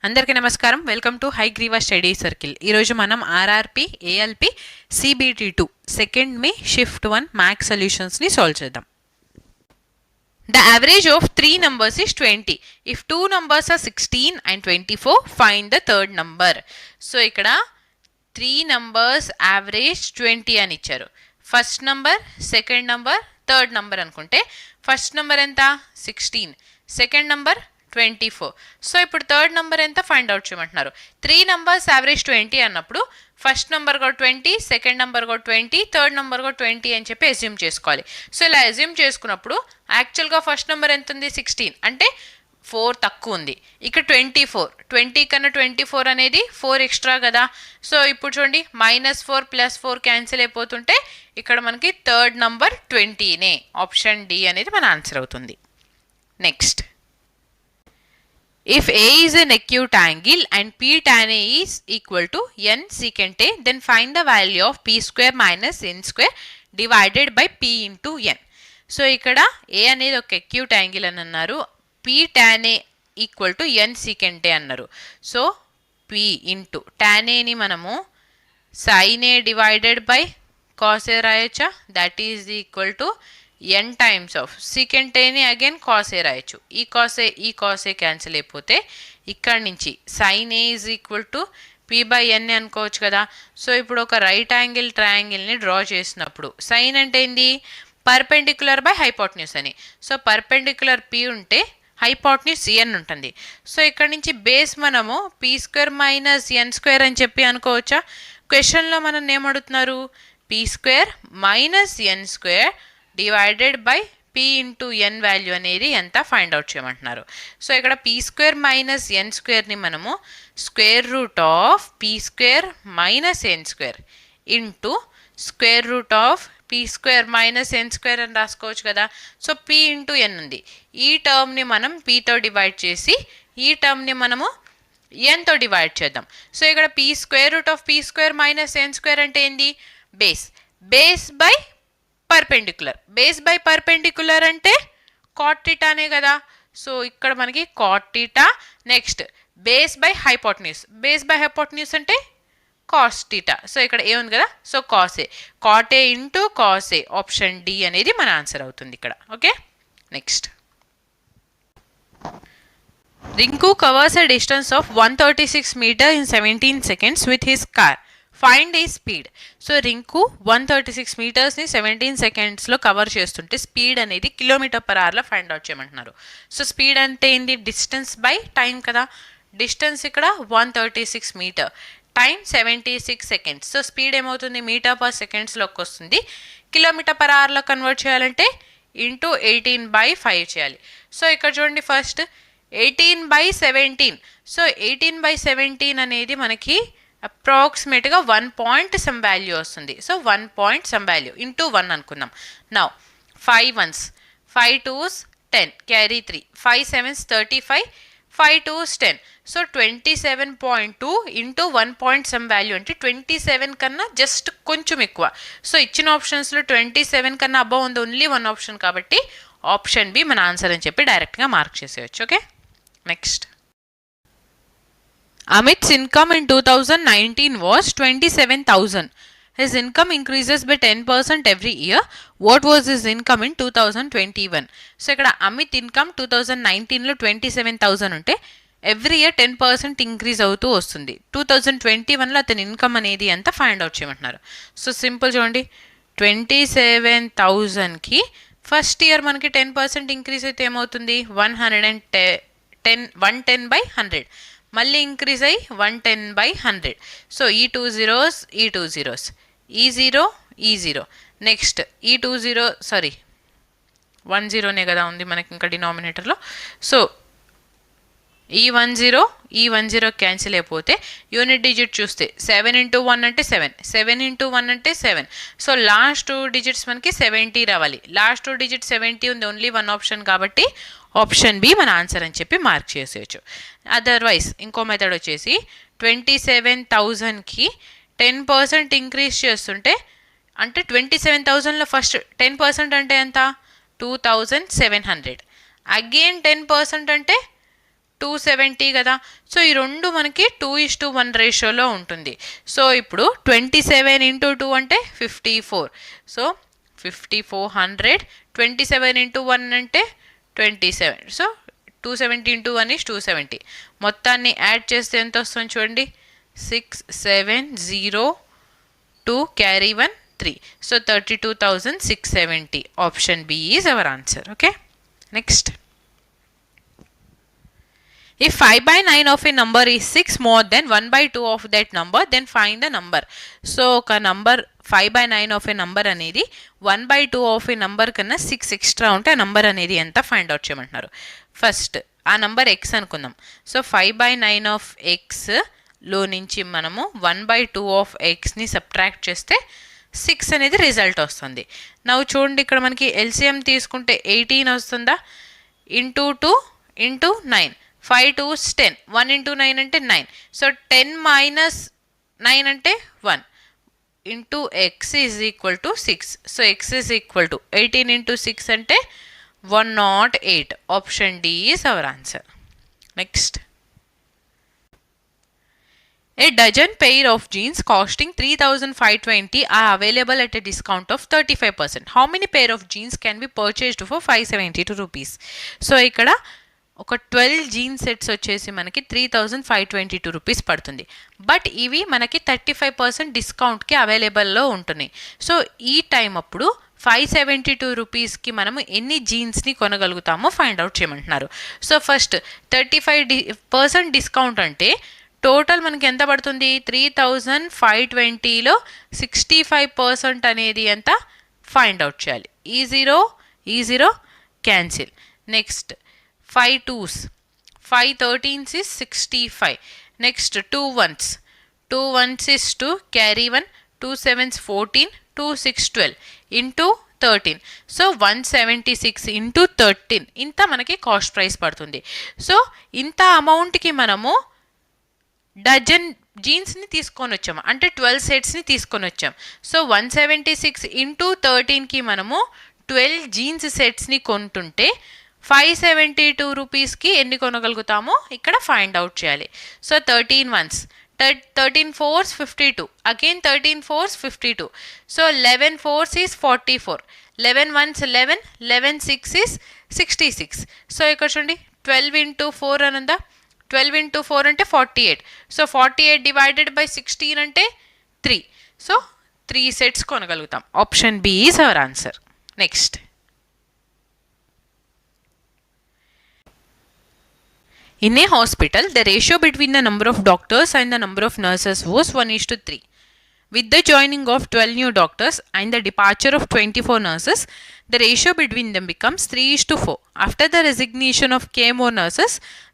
అందరికీ నమస్కారం. Welcome to Hayagriva study circle. ఈరోజు మనం RRP ALP CBT two second May shift 1 maths సొల్యూషన్స్ని సాల్వ్ చేద్దాం. The average of three numbers is 20. If two numbers are 16 and 24, find the third number. So ఇక్కడ 3 numbers average 20 అని ఇచ్చారు. First number, second number, third number అనుకుంటే first number ఎంత 16, second number 24. So ఇప్పుడు third number ఎంత find out చేయమంటున్నారు. 3 numbers average 20 అన్నప్పుడు first number కూడా 20, సెకండ్ నెంబర్ కూడా 20, థర్డ్ నెంబర్ కూడా 20 అని చెప్పి అజ్యూమ్ చేసుకోవాలి. సో ఇలా అజ్యూమ్ చేసుకున్నప్పుడు యాక్చువల్గా ఫస్ట్ నెంబర్ ఎంత ఉంది 16, అంటే 4 తక్కువ ఉంది. ఇక్కడ 24, 20 కన్నా 24 అనేది 4 ఎక్స్ట్రా కదా. సో ఇప్పుడు చూడండి -4 + 4 క్యాన్సిల్ అయిపోతుంటే ఇక్కడ మనకి థర్డ్ నంబర్ 20నే. ఆప్షన్ డి అనేది మన ఆన్సర్ అవుతుంది. Next, if A is an acute angle and P tan A is equal to n secant A, then find the value of P square minus n square divided by P into n. So ఇక్కడ A అనేది ఒక acute angle అని అన్నారు, P tan A equal to n secant A అన్నారు. So P into tan A ని మనము sin A divided by cos A రాయొచ్చా, that is equal to n times of secant A ని again cos A రాయొచ్చు. ఈ cos A cancel అయిపోతే ఇక్కడ నుంచి sin A is equal to p/n అనుకోవచ్చు కదా. సో ఇప్పుడు ఒక రైట్ యాంగిల్ ట్రయాంగిల్ని డ్రా చేసినప్పుడు సైన్ అంటే ఏంది, పర్పెండిక్యులర్ బై హైపోటెన్యూస్ అని. సో పర్పెండిక్యులర్ p ఉంటే హైపోటెన్యూస్ n ఉంటుంది. సో ఇక్కడ నుంచి బేస్ మనము p² - n² అని చెప్పి అనుకోవచ్చా. క్వశ్చన్లో మనం ఏమడుగుతున్నారు, p² - n² divided by p into n value అనేది ఎంత ఫైండ్ అవుట్ చేయమంటున్నారు. సో ఇక్కడ p² - n² ని మనము square root of p² - n² into square root of p² - n² అని రాసుకోవచ్చు కదా. సో p ఇంటూ n ఉంది. ఈ టర్మ్ని మనం pతో డివైడ్ చేసి ఈ టర్మ్ని మనము nతో డివైడ్ చేద్దాం. సో ఇక్కడ p² - n² అంటే ఏంది, base by perpendicular. Base by perpendicular అంటే కాట్ థీటానే కదా. సో ఇక్కడ మనకి cot theta. Next base by hypotenuse అంటే కాస్ థీటా. సో ఇక్కడ ఏ ఉంది కదా, so cos A, cot A into cos A. Option D అనేది మన ఆన్సర్ అవుతుంది ఇక్కడ. Okay, next, Rinku covers a distance of 136 meters in 17 seconds with his car. Find ఈ speed. So Rinku 136 మీటర్స్ని 17 సెకండ్స్లో కవర్ చేస్తుంటే స్పీడ్ అనేది km/hలో ఫైండ్ అవుట్ చేయమంటున్నారు. సో స్పీడ్ అంటే ఏంటి, డిస్టెన్స్ బై టైం కదా. డిస్టెన్స్ ఇక్కడ 136 meter, time 76 seconds. So speed ఏమవుతుంది, మీటర్/సెకండ్స్లోకి వస్తుంది. km/hలో కన్వర్ట్ చేయాలంటే ఇంటూ 18/5 చేయాలి. సో ఇక్కడ చూడండి, ఫస్ట్ 18/17. సో 18/17 అనేది మనకి అప్రాక్సిమేట్గా 1 పాయింట్ సమ్ వాల్యూ వస్తుంది. So 1 point some value into 1 అనుకుందాం. Now 5 1s 5 2s 10, carry 3, 5 7s 35, 5 2s 10. So 27.2 into 1 point some value అంటే 27 కన్నా జస్ట్ కొంచెం ఎక్కువ. సో ఇచ్చిన ఆప్షన్స్లో 27 కన్నా అబౌవ్ ఉంది ఓన్లీ 1 ఆప్షన్, కాబట్టి ఆప్షన్ బి మన ఆన్సర్ అని చెప్పి డైరెక్ట్గా మార్క్ చేసేయచ్చు. Okay, next, Amit's income in 2019 was 27,000. His income increases by 10% every year. What was his income in 2021? So ఇక్కడ అమిత్ ఇన్కమ్ 2019లో 27,000 ఉంటే ఎవ్రీ ఇయర్ 10% ఇంక్రీజ్ అవుతూ వస్తుంది. 2021లో అతని ఇన్కమ్ అనేది ఎంత ఫైండ్ అవుట్ చేయమంటున్నారు. సో సింపుల్ చూడండి, 27,000కి ఫస్ట్ ఇయర్ మనకి 10% ఇంక్రీజ్ అయితే ఏమవుతుంది, 110/100, మళ్ళీ ఇంక్రీజ్ అయ్యి 110/100. సో ఈ 2 zeros, ఈ 2 zeros, ఈ 0, ఈ 0, నెక్స్ట్ ఈ 2 0, సారీ 1 0నే కదా ఉంది మనకి ఇంకా డినామినేటర్లో. సో ఈ 1 0, ఈ 1 0 క్యాన్సిల్ అయిపోతే యూనిట్ డిజిట్ చూస్తే 7 × 1 అంటే 7, 7 × 1 అంటే 7. సో లాస్ట్ 2 డిజిట్స్ మనకి 70 రావాలి. లాస్ట్ 2 డిజిట్ 70 ఉంది, ఓన్లీ 1 ఆప్షన్, కాబట్టి ఆప్షన్ బి మన ఆన్సర్ అని చెప్పి మార్క్ చేసేయచ్చు. అదర్వైజ్ ఇంకో మెథడ్ వచ్చేసి 27,000కి 10% ఇంక్రీజ్ చేస్తుంటే, అంటే 27,000లో ఫస్ట్ 10% అంటే ఎంత, 2,700. అగైన్ 10% అంటే 270 కదా. సో ఈ రెండు మనకి 2:1 రేషియోలో ఉంటుంది. సో ఇప్పుడు 27 ఇంటూ 2 అంటే 54. సో 5400, 27 ఇంటూ 1 అంటే 27. So 270 into 1 is 270. మొత్తాన్ని యాడ్ చేస్తే ఎంత వస్తుంది చూడండి, 6702 carry 1 3. So 32,670. Option B is our answer. Okay. Next. If 5 by 9 of a number is 6 more than 1 by 2 of that number, then find the number. So ఒక number 5 by 9 of a number అనేది 1 by 2 of a number కన్నా 6 extra ఉంటే ఆ number అనేది ఎంత find out చేయమంటున్నారు. First ఆ number X అనుకుందాం. సో 5 by 9 of x లో నుంచి మనము 1 by 2 of xని సబ్ట్రాక్ట్ చేస్తే 6 అనేది రిజల్ట్ వస్తుంది. నవ్వు చూడండి, ఇక్కడ మనకి ఎల్సిఎం తీసుకుంటే 18 వస్తుందా, ఇంటూ 2 ఇంటూ 9, 5 2s 10, 1 ఇంటూ 9 అంటే 9. సో 10 minus 9 అంటే 1 into x is equal to 6. So x is equal to 18 into 6 అంటే 108. Option D is our answer. Next. A dozen pair of jeans costing 3,520 are available at a discount of 35%. How many pair of jeans can be purchased for 572 rupees? So ఇక్కడ ఒక 12 gene sets వచ్చేసి మనకి 3,522 rupees పడుతుంది. But ఇవి మనకి 35% డిస్కౌంట్కి అవైలబుల్లో ఉంటున్నాయి. So ఈ టైం అప్పుడు 572 రూపీస్కి మనము ఎన్ని జీన్స్ని కొనగలుగుతామో ఫైండ్ అవుట్ చేయమంటున్నారు. సో ఫస్ట్ 35% డిస్కౌంట్ అంటే టోటల్ మనకి ఎంత పడుతుంది, 3,520లో 65% అనేది ఎంత ఫైండ్ అవుట్ చేయాలి. ఈ zero cancel. Next 5 2s, 5 13s is 65. Next 2 1s is 2 carry 1, 2 7s 14, 2 6 12 into 13. So 176 into 13 ఇంత మనకి కాస్ట్ ప్రైస్ పడుతుంది. సో ఇంత అమౌంట్కి మనము డజన్ జీన్స్ని తీసుకొని వచ్చాము, అంటే 12 సెట్స్ని తీసుకొని వచ్చాం. సో 176 ఇంటూ 13కి మనము 12 జీన్స్ సెట్స్ని కొంటుంటే 572 రూపీస్కి ఎన్ని కొనగలుగుతామో ఇక్కడ ఫైండ్ అవుట్ చేయాలి. So 13 1s, 13 4s 52, again 13 4s 52. So 11 4s is 44, 11 1s 11, 11 6 is 66. So ఇక్కడ చూడండి 12 ఇంటూ 4 అనందా, 12 ఇంటూ 4 అంటే 48. సో 48 డివైడెడ్ బై 16 అంటే 3. సో 3 సెట్స్ కొనగలుగుతాం. Option B is our answer. Next. In a hospital, the ratio between the number of doctors and the number of nurses was 1:3. With the joining of 12 new doctors and the departure of 24 nurses, the ratio between them becomes 3:4. After the resignation of K more nurses,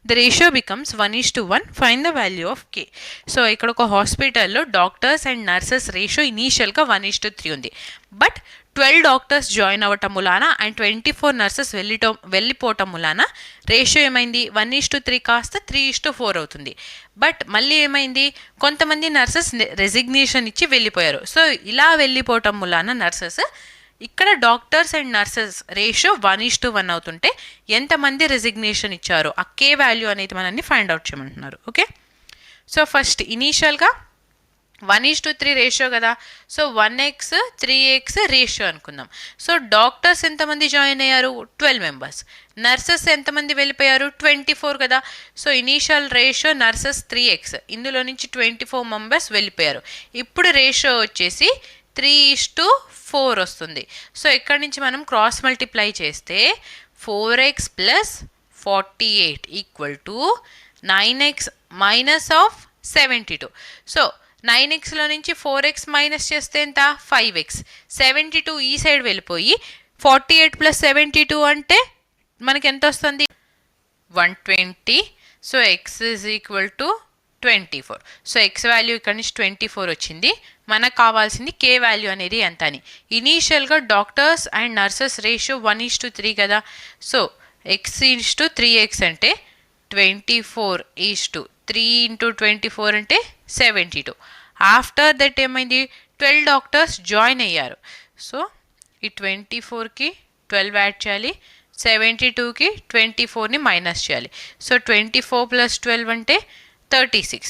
the ratio becomes 1:1. Find the value of K. So, ఇక్కడ ఒక హాస్పిటల్లో doctors and nurses ratio ఇనీషియల్గా 1:3 ఉంది. But 12 doctors join అవ్వటం మూలాన and 24 nurses వెళ్ళిపోవటం మూలాన ratio ఏమైంది, 1:3 కాస్త 3:4 అవుతుంది. బట్ మళ్ళీ ఏమైంది, కొంతమంది నర్సెస్ రెసిగ్నేషన్ ఇచ్చి వెళ్ళిపోయారు. సో ఇలా వెళ్ళిపోవటం మూలాన నర్సెస్ ఇక్కడ డాక్టర్స్ అండ్ నర్సెస్ రేషియో 1:1 అవుతుంటే ఎంతమంది రెసిగ్నేషన్ ఇచ్చారో ఆ కే వాల్యూ అనేది మనల్ని ఫైండ్ అవుట్ చేయమంటున్నారు. ఓకే. సో ఫస్ట్ ఇనీషియల్గా 1:3 రేషియో కదా. సో 1x 3x రేషియో అనుకుందాం. సో డాక్టర్స్ ఎంతమంది జాయిన్ అయ్యారు, 12 మెంబర్స్. నర్సెస్ ఎంతమంది వెళ్ళిపోయారు, 24 కదా. So initial ratio nurses 3x, ఇందులో నుంచి 24 మెంబర్స్ వెళ్ళిపోయారు. ఇప్పుడు రేషియో వచ్చేసి 3:4 వస్తుంది. సో ఇక్కడ నుంచి మనం క్రాస్ మల్టిప్లై చేస్తే 4x plus 48 equal to 9x minus of 72. So 9xలో నుంచి 4x మైనస్ చేస్తే ఎంత, 5x. 72 ఈ సైడ్ వెళ్ళిపోయి 48 ప్లస్ 72 అంటే మనకి ఎంత వస్తుంది, 120. So x is equal to 24. So x value ఇక్కడ నుంచి 24 వచ్చింది. మనకు కావాల్సింది కే వాల్యూ అనేది ఎంత అని. ఇనీషియల్గా డాక్టర్స్ అండ్ నర్సెస్ రేషియో 1:3 కదా. సో x:3x అంటే 24:3 ఇంటూ 24 అంటే 72. ఆఫ్టర్ దట్ ఏమైంది, 12 డాక్టర్స్ జాయిన్ అయ్యారు. సో ఈ 24కి 12 యాడ్ చేయాలి. 72కి 24ని మైనస్ చేయాలి. సో 24 + 12 అంటే 36.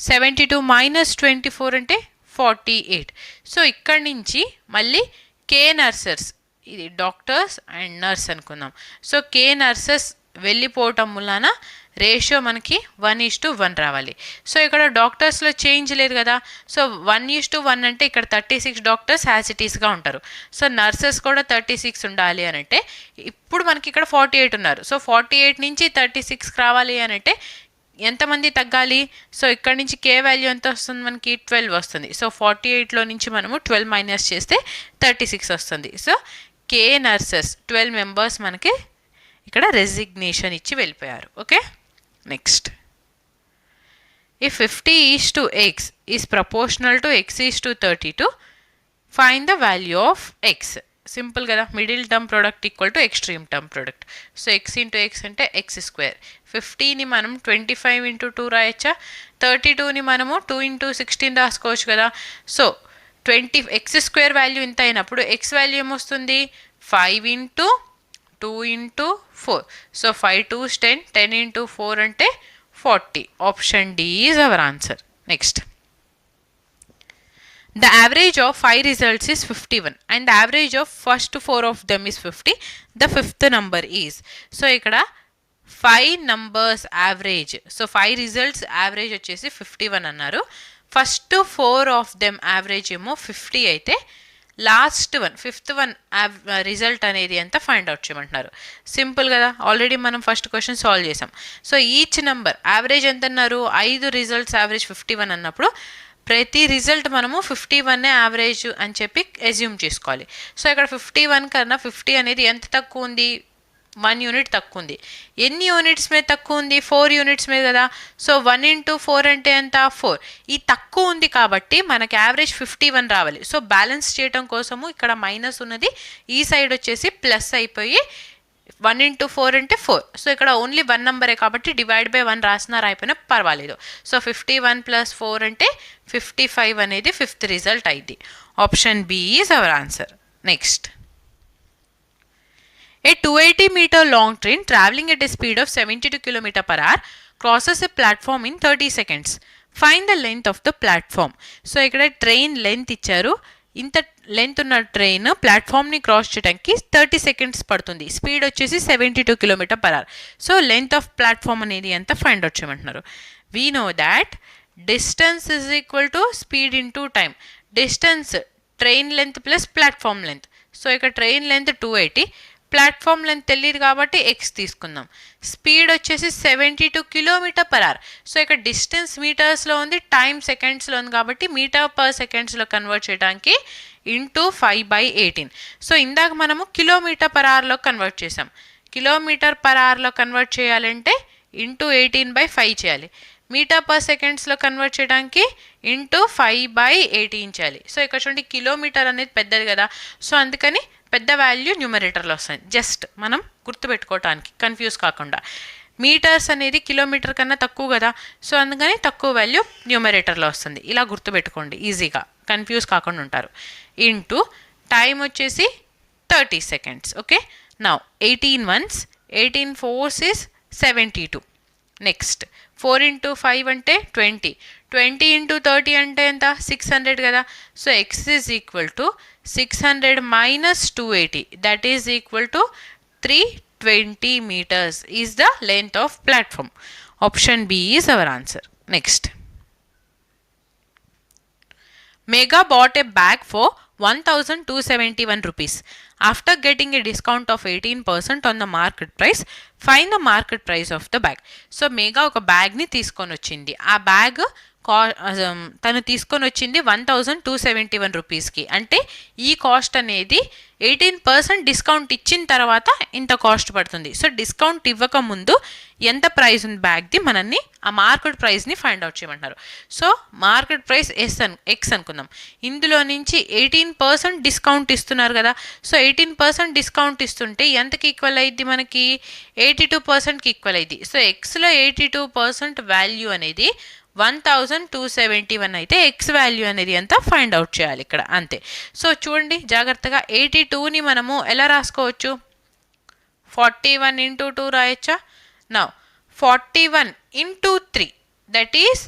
72 - 24 అంటే 48. సో ఇక్కడి నుంచి మళ్ళీ కే నర్సర్స్, ఇది డాక్టర్స్ అండ్ నర్స్ అనుకుందాం. సో కే నర్సెస్ వెళ్ళిపోవటం వలన రేషియో మనకి 1:1 రావాలి. సో ఇక్కడ డాక్టర్స్లో చేంజ్ లేదు కదా. సో 1:1 అంటే ఇక్కడ 36 డాక్టర్స్ యాజ్ ఇట్ ఈస్గా ఉంటారు. సో నర్సెస్ కూడా 36 ఉండాలి అని అంటే ఇప్పుడు మనకి ఇక్కడ 48 ఉన్నారు. సో 48 నుంచి 36కి రావాలి అని అంటే ఎంతమంది తగ్గాలి? సో ఇక్కడ నుంచి కే వాల్యూ ఎంత వస్తుంది మనకి? 12 వస్తుంది. సో 48లో నుంచి మనము 12 మైనస్ చేస్తే 36 వస్తుంది. సో కే నర్సెస్ 12 మెంబర్స్ మనకి ఇక్కడ రెసిగ్నేషన్ ఇచ్చి వెళ్ళిపోయారు. Okay, next. If 50:x is proportional to x:32, find the value of x. Simple కదా, middle term product equal to extreme term product. So x into x అంటే x². 50ని మనం 25 × 2 రాయొచ్చా? 32ని మనము 2 × 16 రాసుకోవచ్చు కదా. సో x² వాల్యూ ఇంత అయినప్పుడు x వాల్యూ ఏమొస్తుంది? 5 × 2 × 4. So 5 2s 10, 10 × 4 అంటే 40. Option D is our answer. Next. The average of 5 results is 51 and the average of first 4 of them is 50. The fifth number is. So ఇక్కడ 5 numbers average. So 5 results average వచ్చేసి 51 అన్నారు. First 4 of them average ఏమో 50 అయితే last one fifth one result అనేది ఎంత find out చేయమంటున్నారు. Simple కదా, already మనం ఫస్ట్ క్వశ్చన్ సాల్వ్ చేసాం. సో ఈచ్ నెంబర్ యావరేజ్ ఎంత అన్నారు? 5 రిజల్ట్స్ యావరేజ్ 51 అన్నప్పుడు ప్రతి రిజల్ట్ మనము 51 యావరేజ్ అని చెప్పి అజ్యూమ్ చేసుకోవాలి. సో ఇక్కడ 51 కన్నా 50 అనేది ఎంత తక్కువ ఉంది? 1 యూనిట్ తక్కువ ఉంది. ఎన్ని యూనిట్స్ మీద తక్కువ ఉంది? 4 యూనిట్స్ మీద కదా. సో 1 × 4 అంటే ఎంత? 4. ఈ తక్కువ ఉంది కాబట్టి మనకి యావరేజ్ 51 రావాలి. సో బ్యాలెన్స్ చేయడం కోసము ఇక్కడ మైనస్ ఉన్నది ఈ సైడ్ వచ్చేసి ప్లస్ అయిపోయి 1 × 4 అంటే 4. సో ఇక్కడ ఓన్లీ 1 నెంబరే కాబట్టి /1 రాసినా రాయిపోయినా పర్వాలేదు. సో 51 + 4 అంటే 55 అనేది ఫిఫ్త్ రిజల్ట్ అయింది. Option B is our answer. Next. A 280-meter long train traveling at a speed of 72 km/h crosses a platform in 30 seconds. Find the length of the platform. So ఇక్కడ train length ఇచ్చారు. ఇంత length ఉన్న train ప్లాట్ఫామ్ని cross చేయడానికి 30 seconds పడుతుంది. Speed వచ్చేసి 72 km/h. So length of platform అనేది ఎంత find out చేయమంటున్నారు. We know that distance is equal to speed into time. Distance train length plus platform length. So ఇక్కడ ట్రైన్ లెంత్ 280, ప్లాట్ఫామ్ లెంత్ తెలియదు కాబట్టి X తీసుకుందాం. Speed వచ్చేసి 72 km/h. So ఇక్కడ distance మీటర్స్లో ఉంది, టైం సెకండ్స్లో ఉంది కాబట్టి మీటర్/సెకండ్స్లో కన్వర్ట్ చేయడానికి ఇంటూ 5/18. సో ఇందాక మనము km/hలో కన్వర్ట్ చేసాం. km/hలో కన్వర్ట్ చేయాలంటే ఇంటూ 18/5 చేయాలి. మీటర్/సెకండ్స్లో కన్వర్ట్ చేయడానికి ఇంటూ 5/18 చేయాలి. సో ఇక్కడ చూడండి కిలోమీటర్ అనేది పెద్దది కదా. సో అందుకని పెద్ద వాల్యూ న్యూమరేటర్లో వస్తుంది. జస్ట్ మనం గుర్తుపెట్టుకోవటానికి కన్ఫ్యూజ్ కాకుండా. మీటర్స్ అనేది కిలోమీటర్ కన్నా తక్కువ కదా. సో అందుకని తక్కువ వాల్యూ న్యూమరేటర్లో వస్తుంది. ఇలా గుర్తుపెట్టుకోండి, ఈజీగా కన్ఫ్యూజ్ కాకుండా ఉంటారు. ఇంటూ టైం వచ్చేసి 30 seconds. Okay, now 18 ones, 18 4s is 72. Next 4 × 5 అంటే 20. 20 × 30 అంటే ఎంత? 600 కదా. So x is equal to 600 - 280, that is equal to 320 meters is the length of platform. Option B is our answer. Next. Mega bought a bag for 1,271 rupees. After getting a discount of 18% on the market price, find the market price of the bag. So Mega ఒక బ్యాగ్ని తీసుకొని వచ్చింది. ఆ bag తను తీసుకొని వచ్చింది 1,271 రూపీస్కి. అంటే ఈ కాస్ట్ అనేది 18% డిస్కౌంట్ ఇచ్చిన తర్వాత ఇంత కాస్ట్ పడుతుంది. సో డిస్కౌంట్ ఇవ్వకముందు ఎంత ప్రైస్ ఉంది బ్యాగ్ది మనల్ని ఆ మార్కెట్ ప్రైస్ని ఫైండ్ అవుట్ చేయమంటున్నారు. సో మార్కెట్ ప్రైస్ ఎక్స్ అనుకుందాం. ఇందులో నుంచి 18% డిస్కౌంట్ ఇస్తున్నారు కదా. సో 18% డిస్కౌంట్ ఇస్తుంటే ఎంతకి ఈక్వల్ అయ్యిద్ది మనకి? 82%కి ఈక్వల్ అయ్యిద్ది. సో ఎక్స్లో 82% వాల్యూ అనేది 1,271 అయితే ఎక్స్ వాల్యూ అనేది ఎంత ఫైండ్ అవుట్ చేయాలి ఇక్కడ, అంతే. సో చూడండి జాగ్రత్తగా 82ని మనము ఎలా రాసుకోవచ్చు? 41 ఇంటూ 2 రాయొచ్చా? Now 41 into 3 that is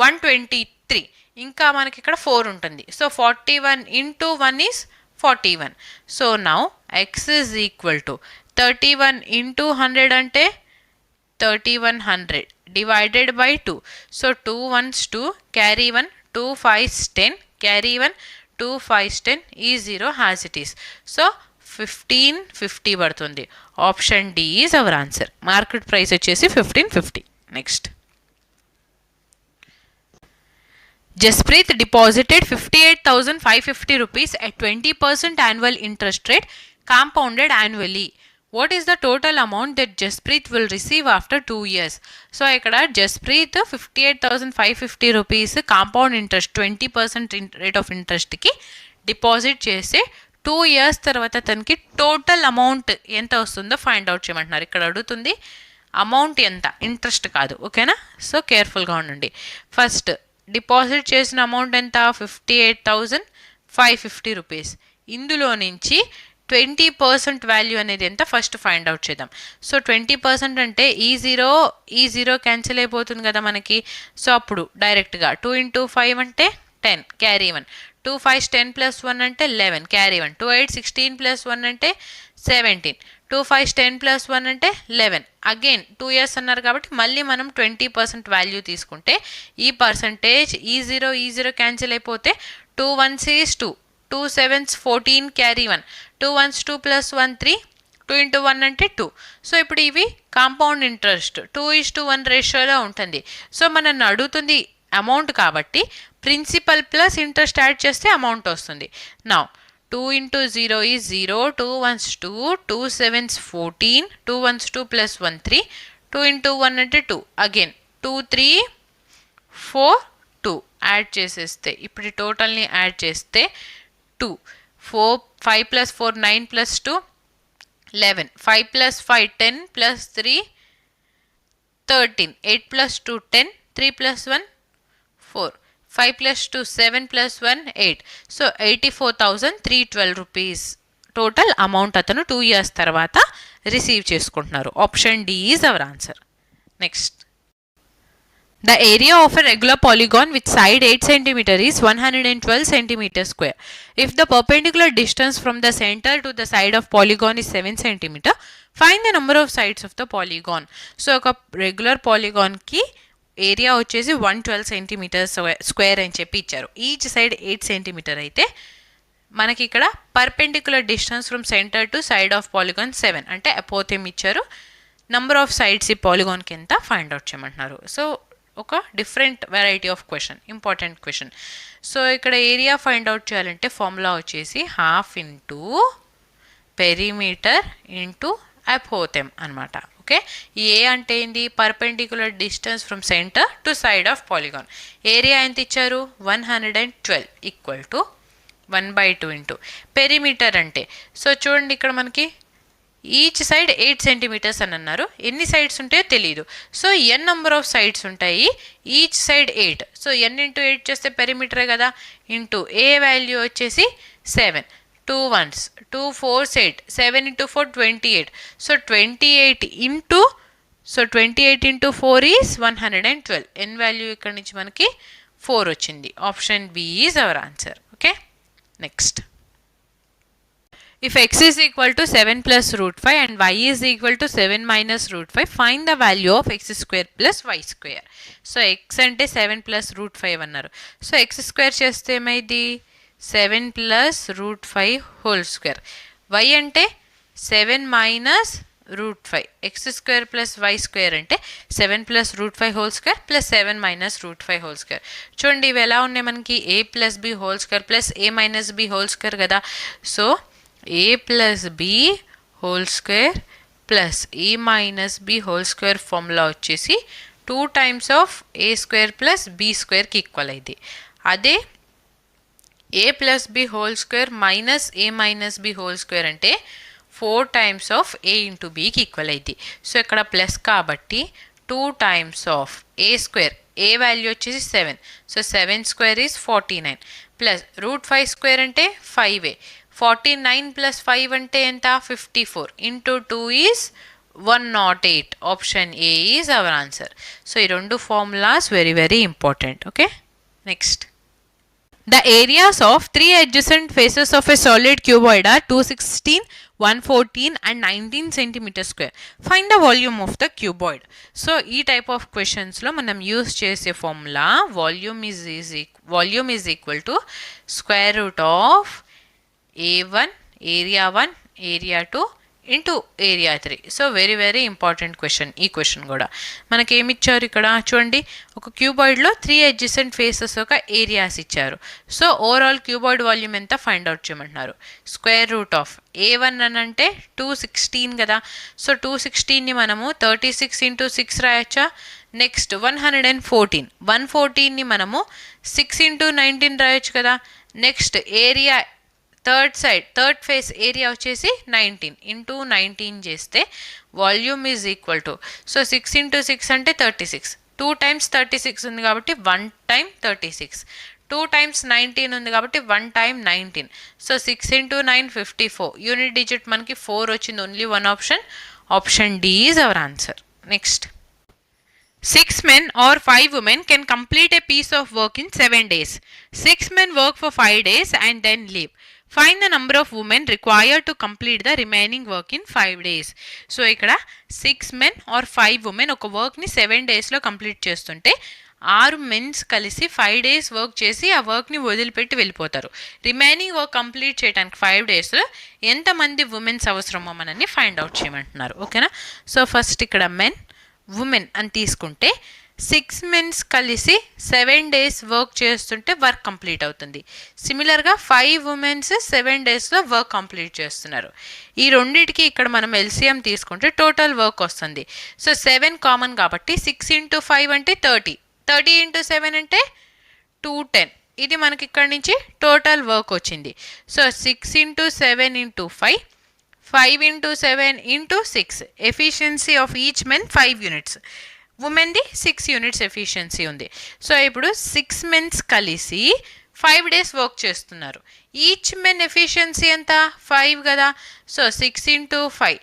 123. ఇంకా మనకి ఇక్కడ 4 ఉంటుంది. So 41 into 1 is 41. So now x is equal to 31 into 100 అంటే 3100 divided by 2. So 2 ones 2, carry 1, 2 5s 10, carry 1, 2 5s 10 is 0 as it is. So 1550 పడుతుంది. Option D is our answer. Market price వచ్చేసి 1550. Next, Jasprit deposited 58,550 rupees at 20% annual interest rate compounded annually. What is the total amount that Jasprit will receive after 2 years? So ఇక్కడ Jasprit 58,550 rupees compound interest 20% rate of ఇంట్రెస్ట్కి deposit చేస్తే 2 years తర్వాత తనకి total amount ఎంత వస్తుందో find out చేయమంటున్నారు. ఇక్కడ అడుగుతుంది అమౌంట్ ఎంత, ఇంట్రెస్ట్ కాదు. ఓకేనా? సో కేర్ఫుల్గా ఉండండి. ఫస్ట్ డిపాజిట్ చేసిన అమౌంట్ ఎంత? 58,550 రూపీస్. ఇందులో నుంచి 20% వాల్యూ అనేది ఎంత ఫస్ట్ ఫైండ్ అవుట్ చేద్దాం. సో 20% అంటే ఈ జీరో క్యాన్సిల్ అయిపోతుంది కదా మనకి. సో అప్పుడు డైరెక్ట్గా 2 ఇంటూ 5 అంటే 10, క్యారీ 1, 2 5 10 ప్లస్ 1 అంటే 11, క్యారీ 1, 2 8 16 ప్లస్ 1 అంటే 17, 2 5 10 ప్లస్ 1 అంటే 11. అగైన్ 2 years అన్నారు కాబట్టి మళ్ళీ మనం 20% వాల్యూ తీసుకుంటే ఈ పర్సంటేజ్ ఈ జీరో క్యాన్సిల్ అయిపోతే 2 1s is 2, 2 7s 14, carry 1, 2 1s 2 plus 1 3, 2 into 1 అంటే 2. సో ఇప్పుడు ఇవి కాంపౌండ్ ఇంట్రెస్ట్ 2:1 రేషియోలో ఉంటుంది. సో మనల్ని అడుగుతుంది అమౌంట్ కాబట్టి ప్రిన్సిపల్ ప్లస్ ఇంట్రెస్ట్ యాడ్ చేస్తే అమౌంట్ వస్తుంది. Now 2 into 0 is 0, 2 1s 2, 2 7s 14, 2 1s 2 plus 1 3, 2 into 1 అంటే 2, అగైన్ 2 3 4 2 యాడ్ చేసేస్తే ఇప్పుడు ఈ టోటల్ని యాడ్ చేస్తే 2 4 5 plus 4 9 plus 2 11, 5 plus 5 10 plus 3 13, 8 plus 2 10, 3 plus 1 4, 5 plus 2 7 plus 1 8. So 84,312 rupees total amount అతను 2 years తర్వాత రిసీవ్ చేసుకుంటున్నారు. Option D is our answer. Next, the area of a regular polygon with side 8 cm is 112 cm square. If the perpendicular distance from the center to the side of polygon is 7 cm, find the number of sides of the polygon. So ఒక regular పాలిగాన్కి area వచ్చేసి 112 cm square అని చెప్పి ఇచ్చారు. Each side 8 cm అయితే మనకి ఇక్కడ perpendicular distance from centre to side of polygon 7 అంటే అపోథెమ్ ఇచ్చారు. నంబర్ ఆఫ్ సైడ్స్ ఈ పాలిగాన్కి ఎంత ఫైండ్ అవుట్ చేయమంటున్నారు. సో ఒక different variety of question, important question. So ఇక్కడ ఏరియా ఫైండ్ అవుట్ చేయాలంటే ఫార్ములా వచ్చేసి హాఫ్ ఇంటూ పెరిమీటర్ ఇంటూ అపోథెమ్ అనమాట. ఓకే, ఏ అంటే ఏంది? Perpendicular distance from centre to side of polygon. Area ఎంత ఇచ్చారు? 112 ఈక్వల్ టు 1/2 ఇంటూ పెరిమీటర్ అంటే సో చూడండి ఇక్కడ మనకి ఈచ్ సైడ్ 8 cm అని అన్నారు. ఎన్ని సైడ్స్ ఉంటాయో తెలియదు. So n number of sides ఉంటాయి, each side 8. So n into 8 చేస్తే పెరిమీటరే కదా. ఇంటూ ఏ వాల్యూ వచ్చేసి 7, 2 1s 2 4s 8, 7 into 4 28. So 28 into 4 is 112. N value ఇక్కడ నుంచి మనకి 4 వచ్చింది. Option B is our answer. Okay, next, if x is equal to 7 plus root 5 and y is equal to 7 minus root 5, find the value of x square plus y square. So x అంటే 7 plus root 5 అన్నారు. So x square చేస్తే ఏమైంది? 7 plus root 5 whole square. y అంటే 7 minus root 5. x square plus y square అంటే 7 plus root 5 whole square plus 7 minus root 5 whole square. చూడండి ఇవి ఎలా ఉన్నాయి మనకి? a plus b whole square plus a minus b whole square కదా. So a plus b whole square plus a minus b whole square formula వచ్చేసి 2 times of a square plus b స్క్వేర్కి equal అయింది. అదే a plus b whole square minus a minus b whole square అంటే 4 times of a into bకి equal అయింది. So ఇక్కడ plus కాబట్టి 2 times of a square, a value వచ్చేసి 7. So 7 square is 49 plus root 5 square అంటే 5a. 49 plus 5 అంటే ఎంత 54 into 2 is 108. Option A is our answer. So ఈ రెండు formulas very very important. Okay, next. The areas of three adjacent faces of a solid cuboid are 216, 114 and 19 centimeter square. Find the volume of the cuboid. So, ఈ type of questions లో మనం use చేసే formula volume is equal to square root of A1, area 1, area 2 into area 3. So very very important question. ఈ question కూడా మనకి ఏమి ఇచ్చారు ఇక్కడ చూడండి, ఒక క్యూబాయిడ్లో 3 అడ్జసెంట్ ఫేసెస్ ఒక ఏరియాస్ ఇచ్చారు. సో ఓవరాల్ క్యూబాయిడ్ వాల్యూమ్ ఎంత ఫైండ్ అవుట్ చేయమంటున్నారు. స్క్వేర్ రూట్ ఆఫ్ A1 అని అంటే 216 కదా. సో 216ని మనము 36 ఇంటూ 6 రాయొచ్చా. నెక్స్ట్ 114ని మనము 6 ఇంటూ 19 రాయొచ్చు కదా. Next area third phase area వచ్చేసి 19 ఇంటూ 19 చేస్తే volume is equal to, so 6 into 6 అంటే 36, 2 టైమ్స్ 36 ఉంది కాబట్టి 1 టైమ్ 36, 2 టైమ్స్ 19 ఉంది కాబట్టి 1 time 19. So 6 into 9 54, unit digit మనకి 4 వచ్చింది. Only one option, option D is our answer. Next. 6 men or 5 women can complete a piece of work in 7 days. 6 men work for 5 days and then leave. Find the number of women required to complete the remaining work in 5 days. So ఇక్కడ 6 men or 5 women ఒక వర్క్ని 7 డేస్లో complete చేస్తుంటే 6 mens కలిసి 5 days work చేసి ఆ వర్క్ని వదిలిపెట్టి వెళ్ళిపోతారు. రిమైనింగ్ వర్క్ కంప్లీట్ చేయడానికి 5 డేస్లో ఎంతమంది ఉమెన్స్ అవసరమో మనల్ని ఫైండ్ అవుట్ చేయమంటున్నారు. ఓకేనా. సో ఫస్ట్ ఇక్కడ మెన్, ఉమెన్ అని తీసుకుంటే 6 మెన్స్ కలిసి 7 డేస్ వర్క్ చేస్తుంటే వర్క్ కంప్లీట్ అవుతుంది. సిమిలర్గా 5 ఉమెన్స్ 7 డేస్లో వర్క్ కంప్లీట్ చేస్తున్నారు. ఈ రెండింటికి ఇక్కడ మనం ఎల్సిఎం తీసుకుంటే టోటల్ వర్క్ వస్తుంది. సో 7 కామన్ కాబట్టి 6 ఇంటూ 5 అంటే 30, 30 ఇంటూ 7 అంటే 210. ఇది మనకి ఇక్కడ నుంచి టోటల్ వర్క్ వచ్చింది. So 6 into 7 into 5, 5 into 7 into 6. Efficiency of each men 5 units, ఉమెన్ది 6 యూనిట్స్ ఎఫిషియన్సీ ఉంది. సో ఇప్పుడు 6 మెన్స్ కలిసి 5 డేస్ వర్క్ చేస్తున్నారు. ఈచ్ మెన్ ఎఫిషియన్సీ ఎంత 5 కదా. సో 6 ఇంటూ 5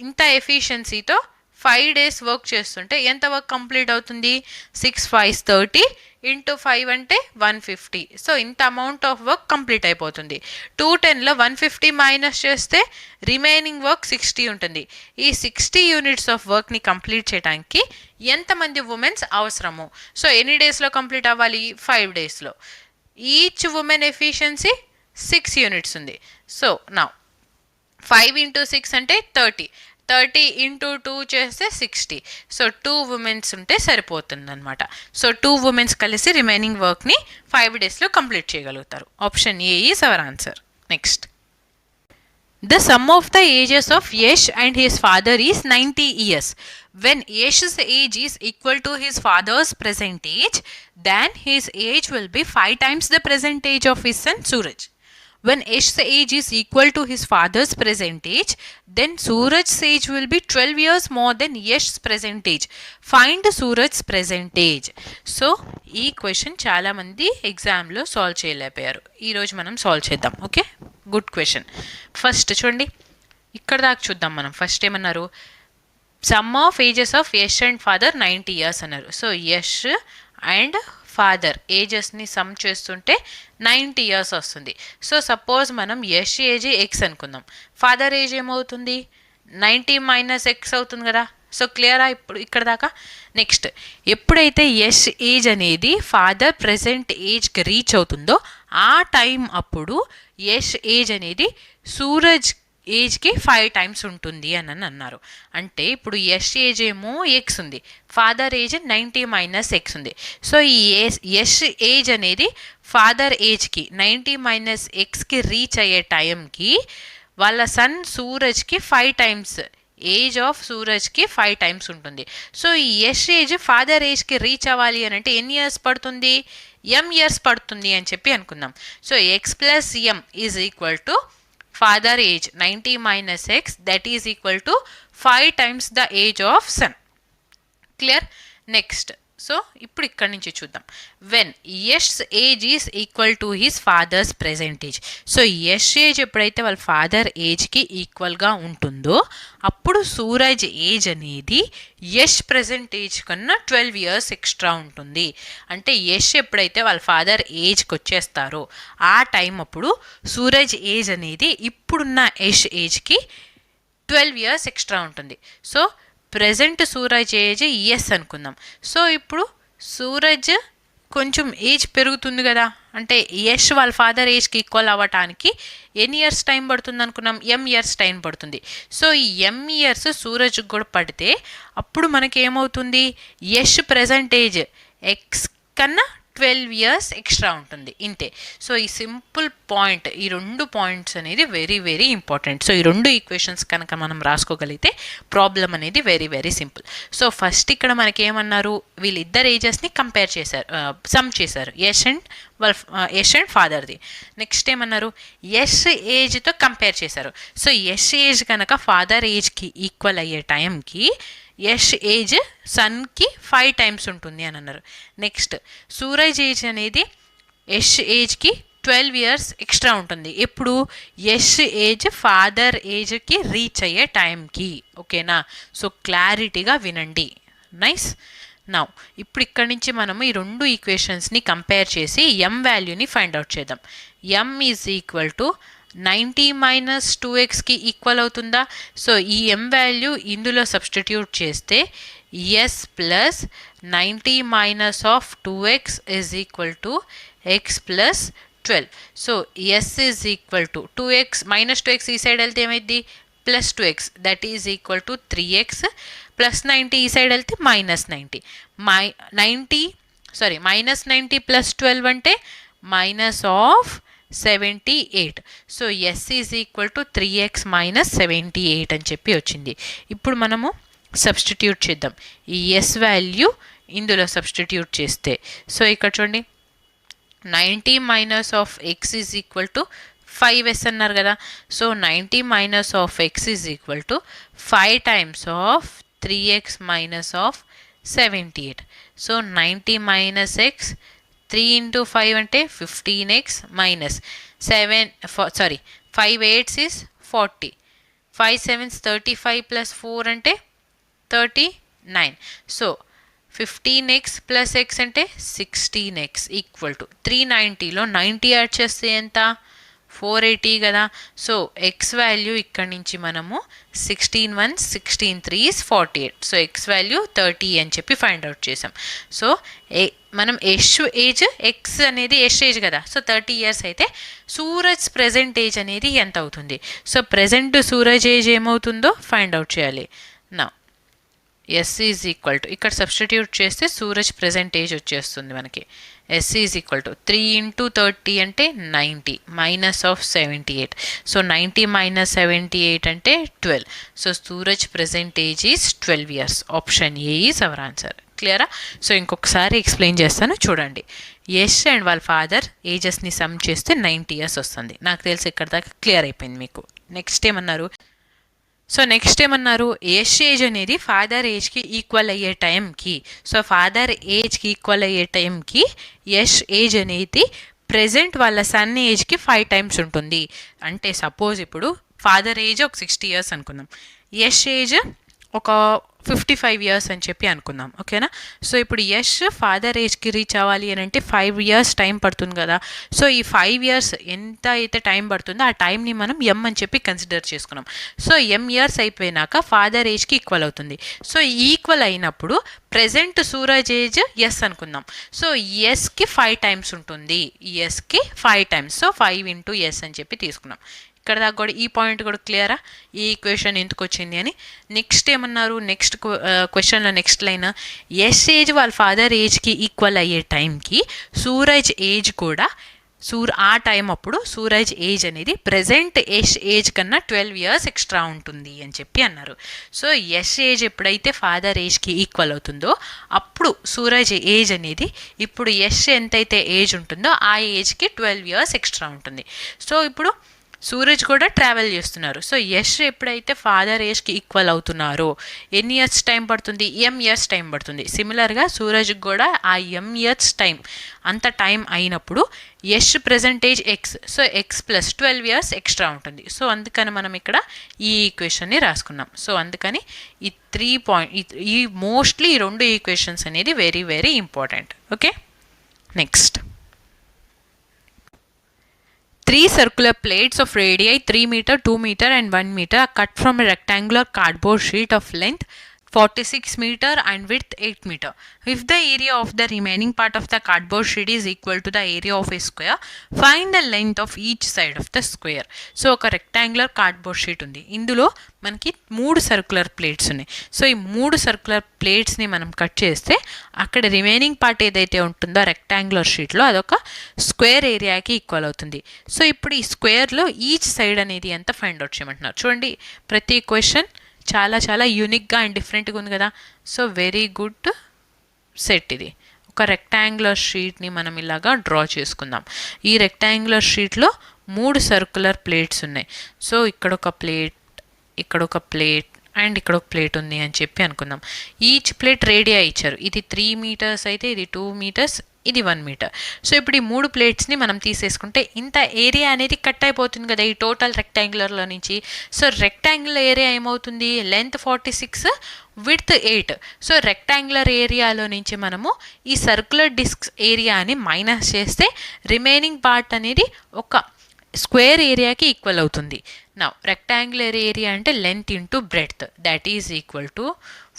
ఇంత ఎఫిషియన్సీతో 5 డేస్ వర్క్ చేస్తుంటే ఎంత వర్క్ కంప్లీట్ అవుతుంది. 6 5 30 ఇంటూ 5 అంటే 150. సో ఇంత అమౌంట్ ఆఫ్ వర్క్ కంప్లీట్ అయిపోతుంది. 210లో 150 మైనస్ చేస్తే రిమైనింగ్ వర్క్ 60 ఉంటుంది. ఈ 60 యూనిట్స్ ఆఫ్ వర్క్ని కంప్లీట్ చేయడానికి ఎంతమంది ఉమెన్స్ అవసరము. సో ఎన్ని డేస్లో కంప్లీట్ అవ్వాలి, 5 డేస్లో. ఈచ్ ఉమెన్ ఎఫిషియన్సీ 6 యూనిట్స్ ఉంది. సో నా 5 ఇంటూ 6 అంటే 30, 30 ఇంటూ 2 చేస్తే 60. సో 2 ఉమెన్స్ ఉంటే సరిపోతుంది అనమాట. సో 2 ఉమెన్స్ కలిసి రిమైనింగ్ వర్క్ని 5 డేస్లో కంప్లీట్ చేయగలుగుతారు. Option A is our answer. Next. The sum of the ages of Yash and his father is 90 years. When Yash's age is equal to his father's present age, then his age will be 5 times the present age of his son Suraj. When Yash's age is equal to his father's present age, then Suraj's age will be 12 years more than Yash's present age. Find Suraj's present age. So ఈ question చాలామంది ఎగ్జామ్లో solve చేయలేకపోయారు. ఈరోజు మనం solve చేద్దాం. Okay, good question. First చూడండి, ఇక్కడ దాకా చూద్దాం మనం. ఫస్ట్ ఏమన్నారు, sum of ages of Yash and father 90 years అన్నారు. సో యష్ అండ్ ఫాదర్ ఏజెస్ని సమ్ చేస్తుంటే 90 years వస్తుంది. సో సపోజ్ మనం యష్ ఏజ్ ఎక్స్ అనుకుందాం, ఫాదర్ ఏజ్ ఏమవుతుంది 90 మైనస్ ఎక్స్ అవుతుంది కదా. సో క్లియరా ఇప్పుడు ఇక్కడ దాకా. నెక్స్ట్, ఎప్పుడైతే యష్ ఏజ్ అనేది ఫాదర్ ప్రెజెంట్ ఏజ్కి రీచ్ అవుతుందో ఆ టైం అప్పుడు యష్ ఏజ్ అనేది సూరజ్ ఏజ్కి 5 times ఉంటుంది అని అన్నారు. అంటే ఇప్పుడు యష్ ఏజ్ ఏమో ఎక్స్ ఉంది, ఫాదర్ ఏజ్ 90 మైనస్ ఎక్స్ ఉంది. సో ఈ యష్ ఏజ్ అనేది ఫాదర్ ఏజ్కి 90 మైనస్ ఎక్స్కి రీచ్ అయ్యే టైంకి వాళ్ళ సన్ సూరజ్కి 5 times, ఏజ్ ఆఫ్ సూరజ్కి 5 times ఉంటుంది. సో ఈ యష్ ఏజ్ ఫాదర్ ఏజ్కి రీచ్ అవ్వాలి అని అంటే ఎన్ని ఇయర్స్ పడుతుంది, m years పడుతుంది అని చెప్పి అనుకుందాం. So X plus M is equal to father age 90 minus x, that is equal to 5 times the age of son. Clear? Next, so ఇప్పుడు ఇక్కడ నుంచి చూద్దాం. When Yash age is equal to his father's present age. So Yash age ఎప్పుడైతే వాళ్ళ father ఏజ్కి ఈక్వల్గా ఉంటుందో అప్పుడు సూరజ్ ఏజ్ అనేది యష్ ప్రెజెంట్ ఏజ్ కన్నా 12 years ఎక్స్ట్రా ఉంటుంది. అంటే యష్ ఎప్పుడైతే వాళ్ళ ఫాదర్ ఏజ్కి వచ్చేస్తారో ఆ టైం అప్పుడు సూరజ్ ఏజ్ అనేది ఇప్పుడున్న యష్ ఏజ్కి 12 years ఎక్స్ట్రా ఉంటుంది. So present Suraj age S అనుకుందాం. సో ఇప్పుడు సూరజ్ కొంచెం ఏజ్ పెరుగుతుంది కదా, అంటే యష్ వాళ్ళ ఫాదర్ ఏజ్కి ఈక్వల్ అవ్వటానికి ఎన్ని ఇయర్స్ టైం పడుతుంది అనుకున్నాం? ఇయర్స్ టైం పడుతుంది. సో ఈ ఇయర్స్ సూరజ్కి కూడా పడితే అప్పుడు మనకి ఏమవుతుంది? యష్ ప్రెజెంట్ ఏజ్ ఎక్స్ కన్నా 12 years ఎక్స్ట్రా ఉంటుంది, ఇంతే. సో ఈ సింపుల్ పాయింట్, ఈ 2 పాయింట్స్ అనేది వెరీ వెరీ ఇంపార్టెంట్. సో ఈ 2 ఈక్వేషన్స్ కనుక మనం రాసుకోగలిగితే ప్రాబ్లం అనేది very very simple. So first ఇక్కడ మనకి ఏమన్నారు? వీళ్ళిద్దరు ఏజెస్ని కంపేర్ చేశారు, సమ్ చేశారు, యష్ అండ్ ఫాదర్ది. నెక్స్ట్ ఏమన్నారు? యష్ ఏజ్తో కంపేర్ చేశారు. సో యష్ ఏజ్ కనుక ఫాదర్ ఏజ్కి ఈక్వల్ అయ్యే టైంకి యష్ ఏజ్ సన్కి 5 times ఉంటుంది అని అన్నారు. నెక్స్ట్ సూరజ్ ఏజ్ అనేది యష్ ఏజ్కి 12 years ఎక్స్ట్రా ఉంటుంది. ఎప్పుడు? యష్ ఏజ్ ఫాదర్ ఏజ్కి రీచ్ అయ్యే టైంకి. ఓకేనా? సో క్లారిటీగా వినండి. నైస్. నౌ ఇప్పుడు ఇక్కడి నుంచి మనము ఈ 2 ఈక్వేషన్స్ని కంపేర్ చేసి ఎం వాల్యూని ఫైండ్ అవుట్ చేద్దాం. ఎం ఈజ్ ఈక్వల్ టు 90 - 2xకి ఈక్వల్ అవుతుందా? సో ఈ ఎం వాల్యూ ఇందులో సబ్స్టిట్యూట్ చేస్తే S plus 90 - 2x is equal to x plus 12. So S is equal to 2x - 2x ఈ సైడ్ వెళ్తే ఏమైంది? Plus 2x, that is equal to 3x plus 90 ఈ side వెళ్తే -90. -90 ప్లస్ 12 అంటే -78. So S is equal to 3x - 78 అని చెప్పి వచ్చింది. ఇప్పుడు మనము సబ్స్టిట్యూట్ చేద్దాం. ఈ ఎస్ వాల్యూ ఇందులో సబ్స్టిట్యూట్ చేస్తే సో ఇక్కడ చూడండి, 90 - x is equal to 5s అన్నారు కదా. So 90 - x is equal to 5 times of 3x - 78. So 90 - x 3 into 5 అంటే 15x minus 5 8s is 40. 5 7s 35 plus 4 అంటే 39. సో 15x plus x అంటే 16x ఈక్వల్ టు 390లో 90 యాడ్ చేస్తే ఎంత? 480 కదా. సో ఎక్స్ వాల్యూ ఇక్కడ నుంచి మనము 16 1 16 3 is 48. సో ఎక్స్ వాల్యూ 30 అని చెప్పి ఫైండ్ అవుట్ చేసాం. సో మనం యష్ ఏజ్, ఎక్స్ అనేది యష్ ఏజ్ కదా, సో 30 years అయితే సూరజ్ ప్రెజెంట్ ఏజ్ అనేది ఎంత అవుతుంది? సో ప్రెజెంట్ సూరజ్ ఏజ్ ఏమవుతుందో ఫైండ్ అవుట్ చేయాలి. నా ఎస్ ఈజ్ ఈక్వల్ టు ఇక్కడ సబ్స్టిట్యూట్ చేస్తే సూరజ్ ప్రెజెంట్ ఏజ్ వచ్చేస్తుంది మనకి. S is equal to 3 into 30 అంటే 90 -78. సో 90 - 78 అంటే 12. So Suraj present age is 12 years. Option A is our answer. క్లియరా? సో ఇంకొకసారి ఎక్స్ప్లెయిన్ చేస్తాను చూడండి. యష్ అండ్ వాళ్ళ ఫాదర్ ఏజెస్ని సమ్ చేస్తే 90 years వస్తుంది. నాకు తెలిసి ఇక్కడ దాకా క్లియర్ అయిపోయింది మీకు. నెక్స్ట్ ఏమన్నారు? యష్ ఏజ్ అనేది ఫాదర్ ఏజ్కి ఈక్వల్ అయ్యే టైంకి, సో ఫాదర్ ఏజ్కి ఈక్వల్ అయ్యే టైంకి యష్ ఏజ్ అనేది ప్రెజెంట్ వాళ్ళ సన్ ఏజ్కి 5 times ఉంటుంది. అంటే సపోజ్ ఇప్పుడు ఫాదర్ ఏజ్ ఒక 60 years అనుకుందాం, యష్ ఏజ్ ఒక 55 years అని చెప్పి అనుకుందాం. ఓకేనా? సో ఇప్పుడు యష్ ఫాదర్ ఏజ్కి రీచ్ అవ్వాలి అని అంటే 5 years టైం పడుతుంది కదా. సో ఈ 5 years ఎంత అయితే టైం పడుతుందో ఆ టైంని మనం ఎం అని చెప్పి కన్సిడర్ చేసుకున్నాం. సో ఎం ఇయర్స్ అయిపోయినాక ఫాదర్ ఏజ్కి ఈక్వల్ అవుతుంది. సో ఈక్వల్ అయినప్పుడు ప్రెజెంట్ సూరజ్ ఏజ్ ఎస్ అనుకుందాం. సో ఎస్కి 5 times ఉంటుంది, ఎస్కి 5 times. సో 5 into ఎస్ అని చెప్పి తీసుకున్నాం. ఇక్కడ దాకా కూడా ఈ పాయింట్ కూడా క్లియరా? ఈ ఈక్వేషన్ ఎందుకు వచ్చింది అని. నెక్స్ట్ ఏమన్నారు? నెక్స్ట్ క్వశ్చన్లో నెక్స్ట్ లైన్, యష్ ఏజ్ వాళ్ళ ఫాదర్ ఏజ్కి ఈక్వల్ అయ్యే టైంకి సూరజ్ ఏజ్ కూడా ఆ టైం అప్పుడు సూరజ్ ఏజ్ అనేది ప్రెజెంట్ యష్ ఏజ్ కన్నా 12 years ఎక్స్ట్రా ఉంటుంది అని చెప్పి అన్నారు. సో యష్ ఏజ్ ఎప్పుడైతే ఫాదర్ ఏజ్కి ఈక్వల్ అవుతుందో అప్పుడు సూరజ్ ఏజ్ అనేది ఇప్పుడు యష్ ఎంతైతే ఏజ్ ఉంటుందో ఆ ఏజ్కి 12 years ఎక్స్ట్రా ఉంటుంది. సో ఇప్పుడు సూరజ్ కూడా ట్రావెల్ చేస్తున్నారు. సో యష్ ఎప్పుడైతే ఫాదర్ ఏజ్కి ఈక్వల్ అవుతున్నారో ఎన్ని ఇయర్స్ టైం పడుతుంది? ఇయర్స్ టైం పడుతుంది. సిమిలర్గా సూరజ్కి కూడా ఆ ఇయర్స్ టైం అంత టైం అయినప్పుడు Yash present age X, so X plus 12 years extra ఉంటుంది. సో అందుకని మనం ఇక్కడ ఈ ఈక్వేషన్ని రాసుకున్నాం. సో అందుకని ఈ 3 పాయింట్ ఈ మోస్ట్లీ ఈ 2 ఈక్వేషన్స్ అనేది very very important. Okay, next 3 circular plates of radii 3 meter, 2 meter and 1 meter are cut from a rectangular cardboard sheet of length 46 meter and width 8 meter. If the area of the remaining part of the cardboard sheet is equal to the area of a square, find the length of each side of the square. So ఒక rectangular cardboard sheet ఉంది. ఇందులో మనకి 3 circular plates ఉన్నాయి. So ఈ 3 circular ప్లేట్స్ని మనం cut చేస్తే అక్కడ remaining part ఏదైతే ఉంటుందో రెక్టాంగులర్ షీట్లో అదొక స్క్వేర్ ఏరియాకి ఈక్వల్ అవుతుంది. సో ఇప్పుడు ఈ స్క్వేర్లో ఈచ్ సైడ్ అనేది ఎంత ఫైండ్ అవుట్ చేయమంటున్నారు. చూడండి, ప్రతి క్వశ్చన్ చాలా చాలా యూనిక్గా అండ్ డిఫరెంట్గా ఉంది కదా. సో వెరీ గుడ్ సెట్ ఇది. ఒక రెక్టాంగులర్ షీట్ని మనం ఇలాగా డ్రా చేసుకుందాం. ఈ రెక్టాంగులర్ షీట్లో 3 సర్క్యులర్ ప్లేట్స్ ఉన్నాయి. సో ఇక్కడ ఒక ప్లేట్, ఇక్కడ ఒక ప్లేట్ అండ్ ఇక్కడ ఒక ప్లేట్ ఉంది అని చెప్పి అనుకుందాం. ఈచ్ ప్లేట్ రేడియా ఇచ్చారు. ఇది 3 మీటర్స్ అయితే ఇది 2 మీటర్స్, ఇది 1 మీటర్. సో ఇప్పుడు ఈ 3 ప్లేట్స్ని మనం తీసేసుకుంటే ఇంత ఏరియా అనేది కట్ అయిపోతుంది కదా ఈ టోటల్ రెక్టాంగులర్లో నుంచి. సో రెక్టాంగులర్ ఏరియా ఏమవుతుంది? Length 46, width 8. సో రెక్టాంగులర్ ఏరియాలో నుంచి మనము ఈ సర్క్యులర్ డిస్క్ ఏరియాని మైనస్ చేస్తే రిమైనింగ్ పార్ట్ అనేది ఒక స్క్వేర్ ఏరియాకి ఈక్వల్ అవుతుంది. నా రెక్టాంగులర్ ఏరియా అంటే length into breadth, that is equal to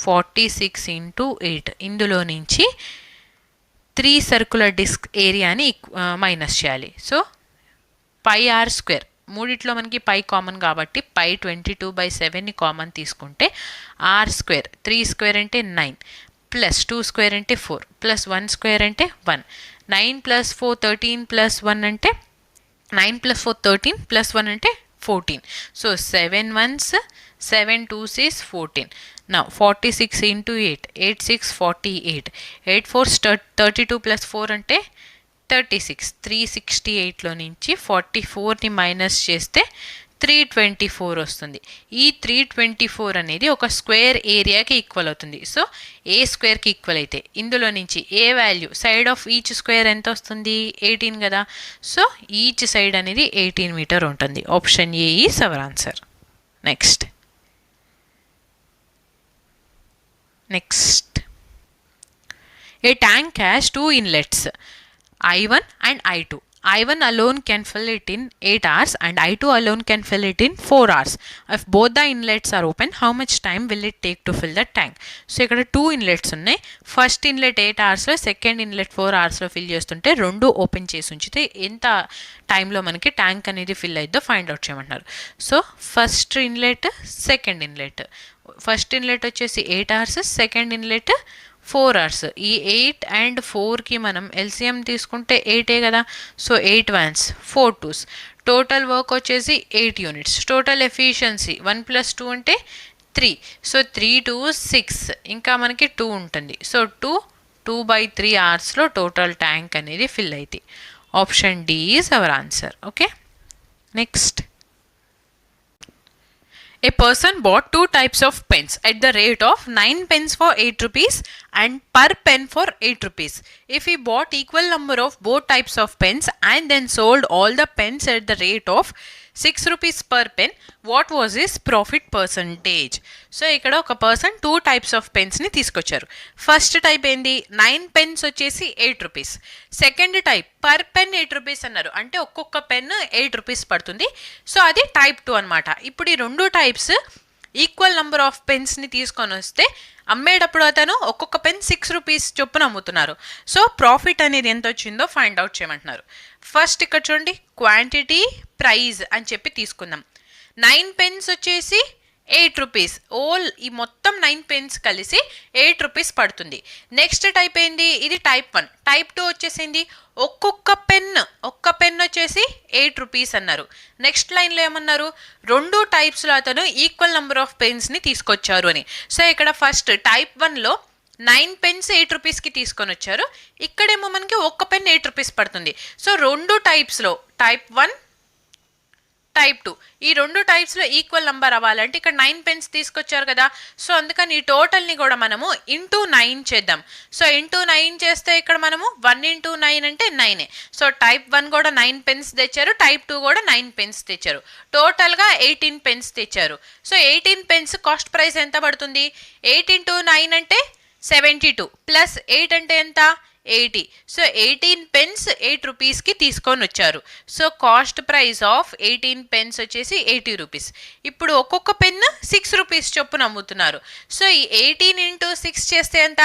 46 into 8. ఇందులో నుంచి 3 సర్క్యులర్ డిస్క్ ఏరియాని మైనస్ చేయాలి. సో పై ఆర్ స్క్వేర్, మూడిట్లో మనకి పై కామన్ కాబట్టి పై 22/7ని కామన్ తీసుకుంటే ఆర్ స్క్వేర్, 3 స్క్వేర్ అంటే 9 ప్లస్ 2 స్క్వేర్ అంటే 4 ప్లస్ 1 స్క్వేర్ అంటే 1. 9 + 4 13 + 1 అంటే 9 + 4 13 + 1 అంటే 14. So 7 1s 7 2s is 14. Now 46 into 8, 8 6 48, 8 4 32 + 4 అంటే 36. 368లో నుంచి 44ని మైనస్ చేస్తే 324 వస్తుంది. ఈ 324 అనేది ఒక స్క్వేర్ ఏరియాకి ఈక్వల్ అవుతుంది. సో ఏ స్క్వేర్కి ఈక్వల్ అయితే ఇందులో నుంచి ఏ value side of each square ఎంత వస్తుంది? 18 కదా. సో ఈచ్ సైడ్ అనేది 18 మీటర్ ఉంటుంది. Option A is our answer. Next a tank has 2 inlets, I1 and I2. I1 alone can fill it in 8 hours and I2 alone can fill it in 4 hours. If both the inlets are open, how much time will it take to fill the tank? So ఇక్కడ 2 inlets ఉన్నాయి. First inlet 8 అవర్స్లో, second inlet 4 అవర్స్లో fill చేస్తుంటే 2 open చేసి ఉంచితే ఎంత టైంలో మనకి ట్యాంక్ అనేది ఫిల్ అయిద్దో ఫైండ్ అవుట్ చేయమంటున్నారు. So first inlet, second inlet. First inlet వచ్చేసి 8 అవర్స్, సెకండ్ ఇన్లెట్ 4 అవర్స్. ఈ 8 and 4కి మనం ఎల్సిఎం తీసుకుంటే 8 కదా. So 8 1s 4 2s. Total work వచ్చేసి 8 యూనిట్స్. టోటల్ ఎఫిషియన్సీ 1 + 2 అంటే 3. సో 3 2 6, ఇంకా మనకి 2 ఉంటుంది. సో 2/3 అవర్స్లో టోటల్ ట్యాంక్ అనేది ఫిల్ అవుతుంది. Option D is our answer. Okay, next A person bought 2 types of pens at the rate of 9 pens for 8 rupees and per pen for 8 rupees. If he bought equal number of both types of pens and then sold all the pens at the rate of 6 rupees per pen, what was his profit percentage? So ఇక్కడ ఒక person 2 types of పెన్స్ని తీసుకొచ్చారు. First type ఏంది? 9 pens వచ్చేసి 8 rupees. Second type per pen 8 rupees అన్నారు, అంటే ఒక్కొక్క pen 8 rupees పడుతుంది. So అది టైప్ 2 అనమాట. ఇప్పుడు ఈ 2 టైప్స్ ఈక్వల్ నెంబర్ ఆఫ్ పెన్స్ని తీసుకొని వస్తే అమ్మేటప్పుడు అతను ఒక్కొక్క పెన్ 6 రూపీస్ చొప్పున అమ్ముతున్నారు. సో ప్రాఫిట్ అనేది ఎంత వచ్చిందో ఫైండ్ అవుట్ చేయమంటున్నారు. ఫస్ట్ ఇక్కడ చూడండి, క్వాంటిటీ ప్రైజ్ అని చెప్పి తీసుకుందాం. 9 పెన్స్ వచ్చేసి 8 రూపీస్. ఈ మొత్తం 9 పెన్స్ కలిసి 8 రూపీస్ పడుతుంది. నెక్స్ట్ టైప్ ఏంది? ఇది టైప్ 1. టైప్ 2 వచ్చేసింది ఒక్క పెన్ వచ్చేసి 8 రూపీస్ అన్నారు. నెక్స్ట్ లైన్లో ఏమన్నారు? 2 టైప్స్లో అతను ఈక్వల్ నెంబర్ ఆఫ్ పెన్స్ని తీసుకొచ్చారు అని. సో ఇక్కడ ఫస్ట్ టైప్ 1లో 9 పెన్స్ 8 రూపీస్కి తీసుకొని వచ్చారు. ఇక్కడేమో మనకి ఒక్క పెన్ 8 రూపీస్ పడుతుంది. సో 2 టైప్స్లో టైప్ 1 టైప్ 2. ఈ రెండు టైప్స్లో ఈక్వల్ నెంబర్ అవ్వాలంటే ఇక్కడ 9 పెన్స్ తీసుకొచ్చారు కదా, సో అందుకని ఈ టోటల్ని కూడా మనము ఇంటూ 9 చేద్దాం. సో ఇంటూ 9 చేస్తే ఇక్కడ మనము 1 ఇంటూ 9 అంటే 9. సో టైప్ 1 కూడా 9 పెన్స్ తెచ్చారు, టైప్ 2 కూడా 9 పెన్స్ తెచ్చారు, టోటల్గా 18 పెన్స్ తెచ్చారు. సో 18 పెన్స్ కాస్ట్ ప్రైస్ ఎంత పడుతుంది? 8 ఇంటూ 9 అంటే 72 ప్లస్ 8 అంటే ఎంత? 80. సో 18 పెన్స్ 8 రూపీస్కి తీసుకొని వచ్చారు. So cost price of 18 pens వచ్చేసి 80 రూపీస్. ఇప్పుడు ఒక్కొక్క పెన్ 6 రూపీస్ చొప్పున అమ్ముతున్నారు. సో ఈ 18 ఇంటూ 6 చేస్తే ఎంత?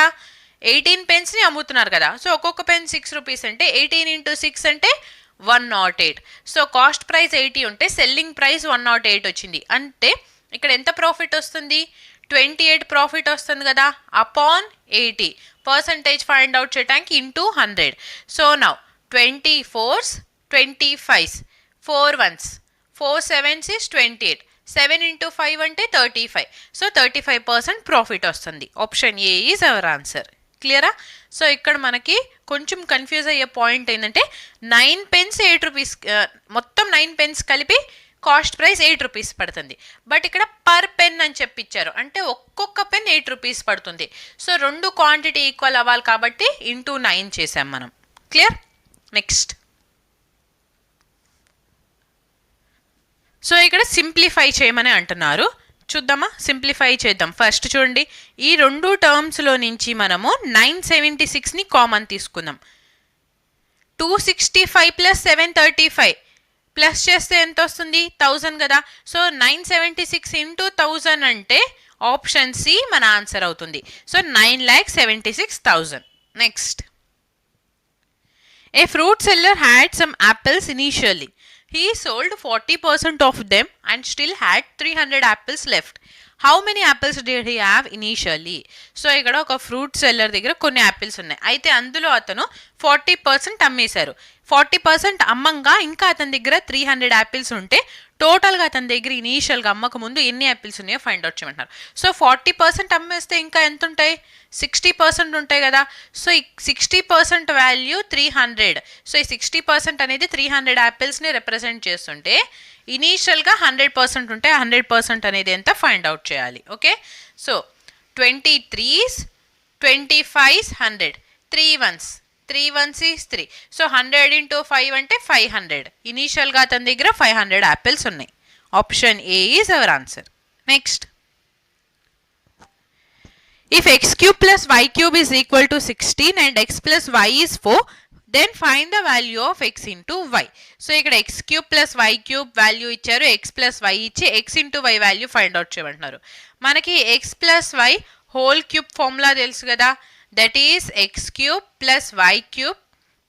18 పెన్స్ని అమ్ముతున్నారు కదా, సో ఒక్కొక్క పెన్ 6 రూపీస్ అంటే 18 ఇంటూ 6 అంటే 108. సో కాస్ట్ ప్రైస్ 80 ఉంటే సెల్లింగ్ ప్రైస్ 108 వచ్చింది. అంటే ఇక్కడ ఎంత ప్రాఫిట్ వస్తుంది? 28 ప్రాఫిట్ వస్తుంది కదా, అపాన్ 80. పర్సంటేజ్ ఫైండ్ అవుట్ చేయడానికి into 100. So now 24s 25s 4 1s 4 7s is 28. 7 into 5 అంటే 35. సో 35% ప్రాఫిట్ వస్తుంది. Option A is our answer. క్లియరా? సో ఇక్కడ మనకి కొంచెం కన్ఫ్యూజ్ అయ్యే పాయింట్ ఏంటంటే 9 పెన్స్ 8 రూపీస్, మొత్తం 9 పెన్స్ కలిపి కాస్ట్ ప్రైస్ 8 రూపీస్ పడుతుంది. బట్ ఇక్కడ పర్ పెన్ అని చెప్పిచ్చారు, అంటే ఒక్కొక్క పెన్ 8 రూపీస్ పడుతుంది. సో రెండు క్వాంటిటీ ఈక్వల్ అవ్వాలి కాబట్టి ఇంటూ 9 చేసాం మనం. క్లియర్? నెక్స్ట్. సో ఇక్కడ సింప్లిఫై చేయమని అంటున్నారు, చూద్దామా? సింప్లిఫై చేద్దాం. ఫస్ట్ చూడండి, ఈ రెండు టర్మ్స్లో నుంచి మనము 976ని కామన్ తీసుకుందాం. 265 ప్లస్ 735 ప్లస్ చేస్తే ఎంత వస్తుంది? 1000 కదా. సో 976 ఇంటూ 1000 అంటే ఆప్షన్ సి మన ఆన్సర్ అవుతుంది. So 9,76,000. Next. A fruit seller had some apples initially. He sold 40% of them and still had 300 apples left. How many apples did he have initially? So ఇక్కడ ఒక fruit seller దగ్గర కొన్ని apples ఉన్నాయి, అయితే అందులో అతను 40% అమ్మేశారు. 40% అమ్మంగా ఇంకా అతని దగ్గర 300 యాపిల్స్ ఉంటే టోటల్గా అతని దగ్గర ఇనీషియల్గా అమ్మక ముందు ఎన్ని యాపిల్స్ ఉన్నాయో ఫైండ్ అవుట్ చేయమంటున్నారు. సో 40% అమ్మేస్తే ఇంకా ఎంత ఉంటాయి? 60% ఉంటాయి కదా. సో ఈ 60% వాల్యూ 300. సో ఈ 60% అనేది 300 యాపిల్స్ని రిప్రజెంట్ చేస్తుంటే ఇనీషియల్గా 100% ఉంటే 100% అనేది ఎంత ఫైండ్ అవుట్ చేయాలి. Okay, so 23s 25s 100, 3 1s 3 1s is 3. So 100 into 5 అంటే 500. ఇనీషియల్గా అతని దగ్గర 500 యాపిల్స్ ఉన్నాయి. Option A is our answer. Next. If x cube plus y cube is equal to 16 and x plus y is 4, then find the value of x into y. So ఇక్కడ x cube plus y cube value ఇచ్చారు, x plus y ఇచ్చి x into y value find out చేయమంటున్నారు. మనకి x plus y whole cube formula తెలుసు కదా, that is x cube plus y cube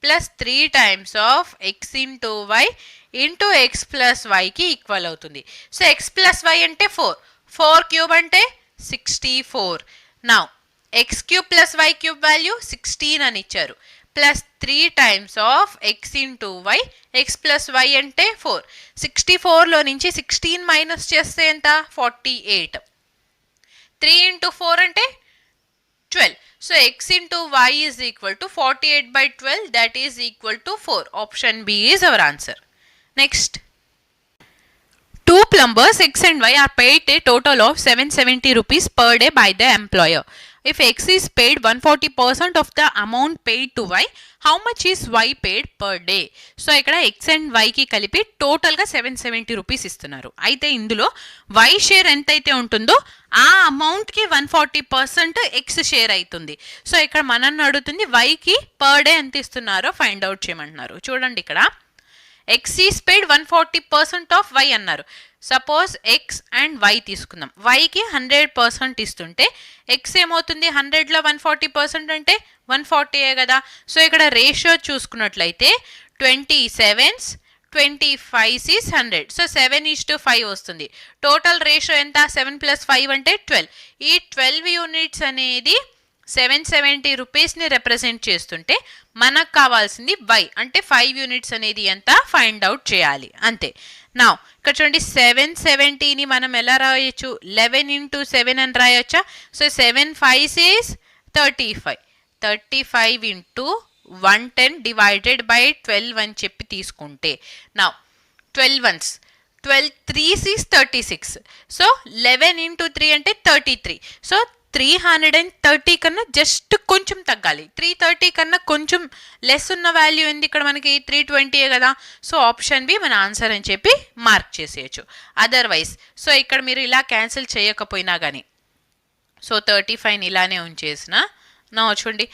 plus 3 times of x into y into x plus yకి ఈక్వల్ అవుతుంది. So x plus y అంటే 4, 4 cube అంటే 64. Now x cube plus y cube value 16 అని ఇచ్చారు, plus 3 times ఆఫ్ x into y, x plus y అంటే 4. 64లో నుంచి 16 మైనస్ చేస్తే ఎంత? 48. 3 into 4 అంటే 12. So x into y is equal to 48/12, that is equal to 4. Option B is our answer. Next. Two plumbers X and Y are paid a total of 770 rupees per day by the employer. If X is paid 140% of the amount paid to Y, how much is Y paid per day? So ఇక్కడ X and Y కి కలిపి టోటల్గా 770 rupees ఇస్తున్నారు. అయితే ఇందులో Y share ఎంతైతే ఉంటుందో ఆ అమౌంట్కి 140% X షేర్ అవుతుంది. సో ఇక్కడ మనల్ని అడుగుతుంది Yకి పర్ డే ఎంత ఇస్తున్నారో ఫైండ్ అవుట్ చేయమంటున్నారు. చూడండి, ఇక్కడ x is paid 140% of y అన్నారు. సపోజ్ x అండ్ y తీసుకుందాం. yకి 100% ఇస్తుంటే x ఏమవుతుంది? 100లో 140% అంటే 140 కదా. సో ఇక్కడ రేషియో చూసుకున్నట్లయితే 27s 25 is 100. సో 7:5 వస్తుంది. టోటల్ రేషియో ఎంత? 7 + 5 అంటే 12. ఈ 12 యూనిట్స్ అనేది 770 రూపీస్ని రిప్రజెంట్ చేస్తుంటే మనకు కావాల్సింది y అంటే 5 యూనిట్స్ అనేది ఎంత ఫైండ్ అవుట్ చేయాలి, అంతే. నా ఇక్కడ చూడండి, 770ని మనం ఎలా రాయొచ్చు? 11 × 7 అని రాయొచ్చా? So 7 5s is 35. 35 × 110 divided by 12 అని చెప్పి తీసుకుంటే, నా 12 1s 12 3s is 36. So 11 into 3 అంటే 33. సో 330 కన్నా జస్ట్ కొంచెం తగ్గాలి. 330 కన్నా కొంచెం లెస్ ఉన్న వాల్యూ ఏంది ఇక్కడ మనకి 320 కదా. సో ఆప్షన్ బి మన ఆన్సర్ అని చెప్పి మార్క్ చేసేయచ్చు. అదర్వైజ్ సో ఇక్కడ మీరు ఇలా క్యాన్సిల్ చేయకపోయినా కానీ సో 35 ఇలానే ఉంచేసిన నా చూడండి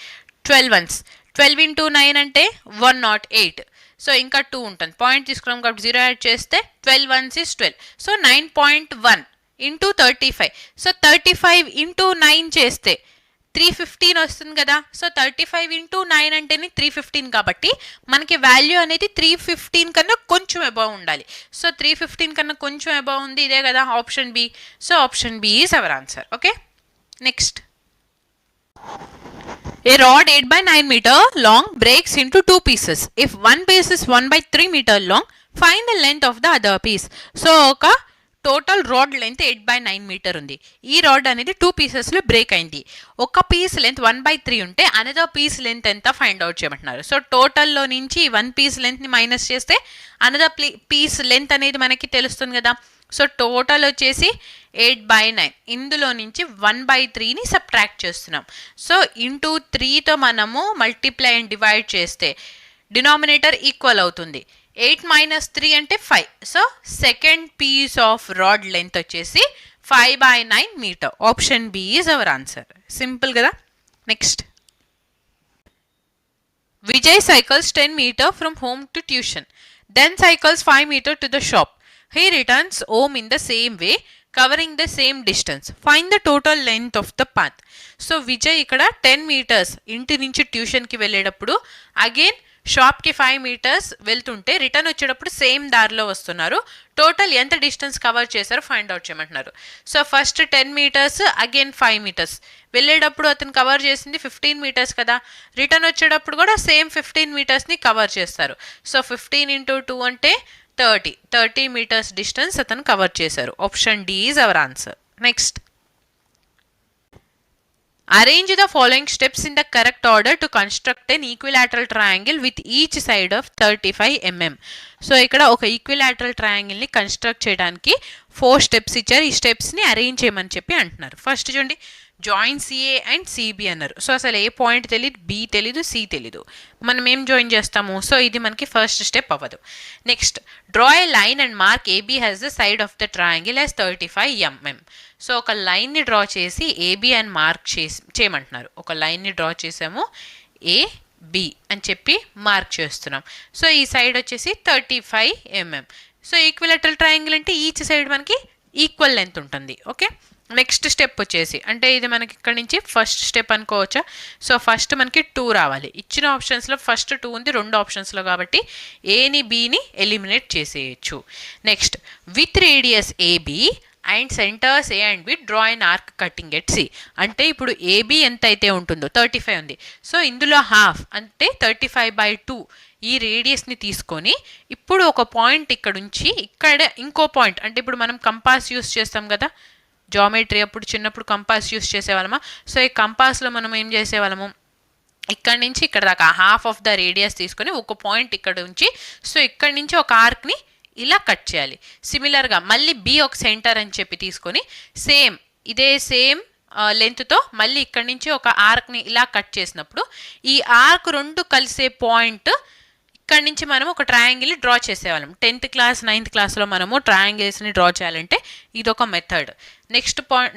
12 ones 12 into 9 అంటే 108. సో ఇంకా 2 ఉంటుంది పాయింట్ తీసుకున్నాం కాబట్టి 0 యాడ్ చేస్తే 12 ones is 12. So 9.1 into 35. సో 35 into 9 చేస్తే 315 వస్తుంది కదా. సో 35 into 9 అంటేనే 315 కాబట్టి మనకి వాల్యూ అనేది 315 కన్నా కొంచెం అబౌవ్ ఉండాలి. సో 315 కన్నా కొంచెం అబౌవ్ ఉంది ఇదే కదా option B. So option B is our answer. Okay next. A rod 8 by 9 meter long breaks into two pieces. If one piece is 1 by 3 meter long, find the length of the other piece. So ఒక total rod length 8 by 9 meter ఉంది. ఈ rod అనేది 2 పీసెస్లో break అయింది. ఒక piece length 1 by 3 ఉంటే another piece length ఎంత find out చేయమంటున్నారు. So టోటల్లో నుంచి 1 పీస్ లెంత్ని మైనస్ చేస్తే అనదర్ పీస్ లెంత్ అనేది మనకి తెలుస్తుంది కదా. సో టోటల్ వచ్చేసి 8 by 9 ఇందులో నుంచి 1 by 3ని సబ్ట్రాక్ట్ చేస్తున్నాం. సో ఇంటూ 3తో మనము మల్టిప్లై అండ్ డివైడ్ చేస్తే డినామినేటర్ ఈక్వల్ అవుతుంది. 8 minus 3 అంటే 5. So second piece of rod length వచ్చేసి 5 by 9 meter. Option B is our answer. Simple కదా. Next. Vijay cycles 10 meter from home to tuition, then cycles 5 meter to the shop. He returns home in the same way, covering the same distance. Find the total length of the path. So Vijay ఇక్కడ 10 meters ఇంటి నుంచి ట్యూషన్కి వెళ్ళేటప్పుడు again షాప్కి 5 meters వెళ్తుంటే return వచ్చేటప్పుడు same దారిలో వస్తున్నారు. టోటల్ ఎంత డిస్టెన్స్ కవర్ చేశారో ఫైండ్ అవుట్ చేయమంటున్నారు. So first 10 meters again 5 meters వెళ్ళేటప్పుడు అతను కవర్ చేసింది 15 meters కదా. రిటర్న్ వచ్చేటప్పుడు కూడా సేమ్ 15 metersని కవర్ చేస్తారు. సో 15 into 2 అంటే 30 meters డిస్టెన్స్ అతను కవర్ చేశారు. Option D is our answer. Next. Arrange the following steps in the correct order to construct an equilateral triangle with each side of 35 mm. So ఇక్కడ ఒక equilateral ట్రయాంగిల్ని construct చేయడానికి 4 steps ఇచ్చారు. ఈ స్టెప్స్ని arrange చేయమని చెప్పి అంటున్నారు. ఫస్ట్ చూడండి జాయిన్ సిఏ అండ్ సిబి అన్నారు. సో అసలు ఏ పాయింట్ తెలియదు, బి తెలీదు, సి తెలీదు. మనం ఏం జాయిన్ చేస్తాము. సో ఇది మనకి ఫస్ట్ స్టెప్ అవ్వదు. Next draw a line and mark AB has the side of the triangle as 35 mm. So ఒక లైన్ని డ్రా చేసి ఏబి అని మార్క్ చేయమంటున్నారు. ఒక లైన్ని డ్రా చేసాము ఏబి అని చెప్పి మార్క్ చేస్తున్నాం. సో ఈ సైడ్ వచ్చేసి 35 mm. సో ఈక్విలాటరల్ ట్రయాంగిల్ అంటే ఈచ్ సైడ్ మనకి ఈక్వల్ లెంత్ ఉంటుంది. ఓకే నెక్స్ట్ స్టెప్ వచ్చేసి అంటే ఇది మనకి ఇక్కడ నుంచి ఫస్ట్ స్టెప్ అనుకోవచ్చా. సో ఫస్ట్ మనకి 2 రావాలి. ఇచ్చిన ఆప్షన్స్లో ఫస్ట్ 2 ఉంది 2 ఆప్షన్స్లో కాబట్టి ఏని బిని ఎలిమినేట్ చేసేయచ్చు. Next with radius AB and centers A and B draw in arc cutting at C. అంటే ఇప్పుడు ఏబి ఎంత అయితే ఉంటుందో 35 ఉంది. సో ఇందులో హాఫ్ అంటే 35/2 ఈ రేడియస్ని తీసుకొని ఇప్పుడు ఒక పాయింట్ ఇక్కడ నుంచి ఇక్కడ ఇంకో పాయింట్ అంటే ఇప్పుడు మనం కంపాస్ యూస్ చేస్తాం కదా జామెట్రీ అప్పుడు చిన్నప్పుడు కంపాస్ యూస్ చేసేవాళ్ళమా. సో ఈ కంపాస్లో మనం ఏం చేసేవాళ్ళము ఇక్కడ నుంచి ఇక్కడ దాకా హాఫ్ ఆఫ్ ద రేడియస్ తీసుకొని ఒక పాయింట్ ఇక్కడ ఉంచి సో ఇక్కడ నుంచి ఒక ఆర్క్ని ఇలా కట్ చేయాలి. సిమిలర్గా మళ్ళీ బి ఒక సెంటర్ అని చెప్పి తీసుకొని ఇదే సేమ్ లెంత్తో మళ్ళీ ఇక్కడ నుంచి ఒక ఆర్క్ని ఇలా కట్ చేసినప్పుడు ఈ ఆర్క్ రెండు కలిసే పాయింట్ ఇక్కడ నుంచి మనం ఒక ట్రయాంగిల్ డ్రా చేసేవాళ్ళం. 10th క్లాస్ 9th క్లాస్లో మనము ట్రయాంగిల్స్ని డ్రా చేయాలంటే ఇదొక మెథడ్.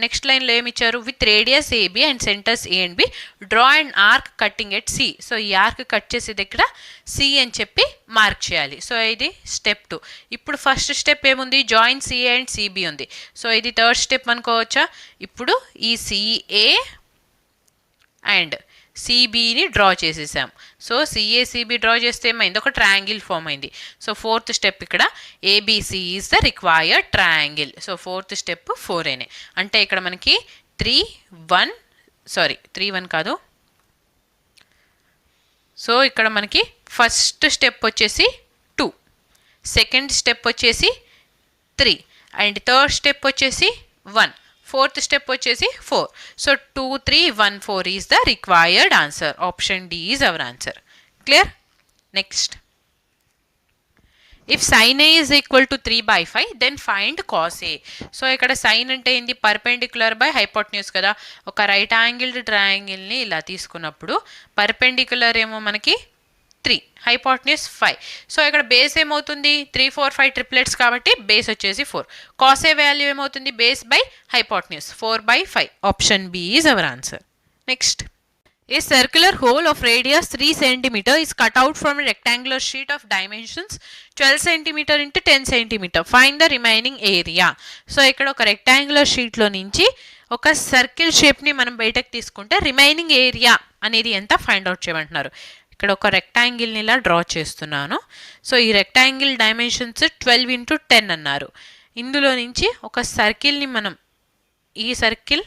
నెక్స్ట్ లైన్లో ఏమి ఇచ్చారు with radius AB and centers A and B draw and arc cutting at C. So ఈ ఆర్క్ కట్ చేసే దగ్గర సి అని చెప్పి మార్క్ చేయాలి. సో ఇది స్టెప్ 2. ఇప్పుడు ఫస్ట్ స్టెప్ ఏముంది జాయిన్ సిఏ అండ్ సిబి ఉంది. సో ఇది థర్డ్ స్టెప్ అనుకోవచ్చా. ఇప్పుడు ఈ సిఏ అండ్ సిబిని డ్రా చేసేసాం. సో సిఏ సిబి డ్రా చేస్తే ఏమైంది ఒక ట్రయాంగిల్ ఫామ్ అయింది. సో 4th స్టెప్ ఇక్కడ ABC is the required triangle. So 4th step 4 అంటే ఇక్కడ మనకి 3 1 కాదు. సో ఇక్కడ మనకి ఫస్ట్ స్టెప్ వచ్చేసి 2, సెకండ్ స్టెప్ వచ్చేసి 3 అండ్ థర్డ్ స్టెప్ వచ్చేసి 1, 4th స్టెప్ వచ్చేసి 4. So 2 3 1 4 is the required answer. Option D is our answer. Clear. Next if sine A is equal to 3/5 then find cos A. So ఇక్కడ sine అంటే ఏంది, perpendicular by hypotenuse కదా. ఒక right angled ట్రయాంగిల్ని ఇలా తీసుకున్నప్పుడు perpendicular ఏమో మనకి 3, హైపోటెన్యూస్ 5. సో ఇక్కడ బేస్ ఏమవుతుంది, 3, 4, 5 ట్రిప్లెట్స్ కాబట్టి బేస్ వచ్చేసి 4. కాస్ ఏ వాల్యూ ఏమవుతుంది, base by hypotenuse 4/5. Option B is our answer. Next, a circular hole of radius 3 cm is cut out from a rectangular sheet of dimensions 12 cm into 10 cm. Find the remaining area. So ఇక్కడ ఒక rectangular షీట్లో నుంచి ఒక circle షేప్ని మనం బయటకు తీసుకుంటే remaining area అనేది ఎంత ఫైండ్ అవుట్ చేయమంటున్నారు. ఇక్కడ ఒక రెక్టాంగిల్ని ఇలా డ్రా చేస్తున్నాను. సో ఈ రెక్టాంగిల్ డైమెన్షన్స్ 12 into 10 అన్నారు. ఇందులో నుంచి ఒక సర్కిల్ని మనం, ఈ సర్కిల్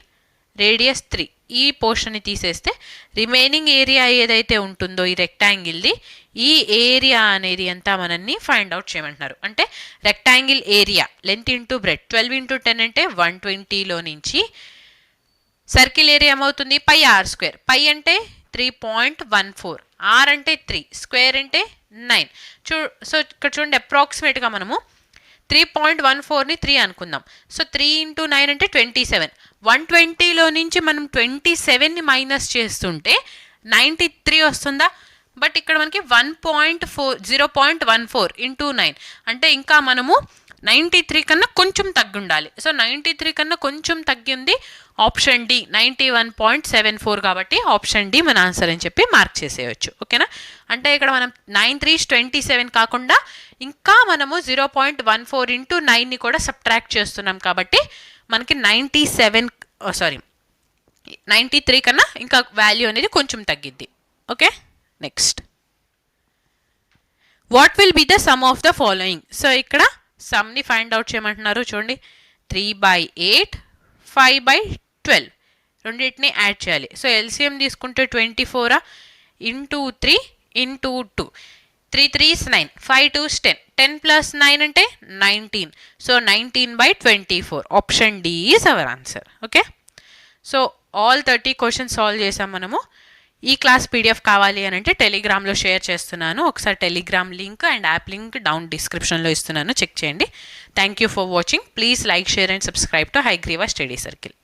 రేడియస్ 3, ఈ పోర్షన్ని తీసేస్తే రిమైనింగ్ ఏరియా ఏదైతే ఉంటుందో ఈ రెక్టాంగిల్ది, ఈ ఏరియా అనేది ఎంత మనల్ని ఫైండ్ అవుట్ చేయమంటున్నారు. అంటే rectangle area length into bread 12 into 10 అంటే 120లో నుంచి సర్కిల్ ఏరియా ఏమవుతుంది, πr². π అంటే 3.14, r అంటే 3, స్క్వేర్ అంటే 9. సో ఇక్కడ చూడండి, అప్రాక్సిమేట్గా మనము 3.14ని 3 అనుకుందాం. సో 3 into 9 అంటే 27. 120లో నుంచి మనం 27ని మైనస్ చేస్తుంటే 93 వస్తుందా. బట్ ఇక్కడ మనకి 0.14 into 9 అంటే ఇంకా మనము 93 కన్నా కొంచెం తగ్గి ఉండాలి. సో 93 కన్నా కొంచెం తగ్గింది ఆప్షన్ డి, 91.74. కాబట్టి ఆప్షన్ డి మన ఆన్సర్ అని చెప్పి మార్క్ చేసేయచ్చు. ఓకేనా, అంటే ఇక్కడ మనం 9 3 27 కాకుండా ఇంకా మనము 0.14 into 9ని కూడా సబ్ట్రాక్ట్ చేస్తున్నాం కాబట్టి మనకి 93 కన్నా ఇంకా వాల్యూ అనేది కొంచెం తగ్గిద్ది. Okay, next, what will be the sum of the following. So ఇక్కడ సమ్ని ఫైండ్ అవుట్ చేయమంటున్నారు. చూడండి, 3/8, 5/12 రెండింటిని యాడ్ చేయాలి. సో ఎల్సిఎం తీసుకుంటే 24 into 3 into 2, 3 3s 9, 5 2s 10, 10 plus 9 అంటే 19. So 19/24. Option D is our answer. Okay, so all 30 questions solve చేసాం మనము. ఈ క్లాస్ పీడిఎఫ్ కావాలి అని అంటే టెలిగ్రామ్లో షేర్ చేస్తున్నాను. ఒకసారి Telegram link and app link down డిస్క్రిప్షన్లో ఇస్తున్నాను, చెక్ చేయండి. Thank you for watching. Please like, share and subscribe to Hayagriva study circle.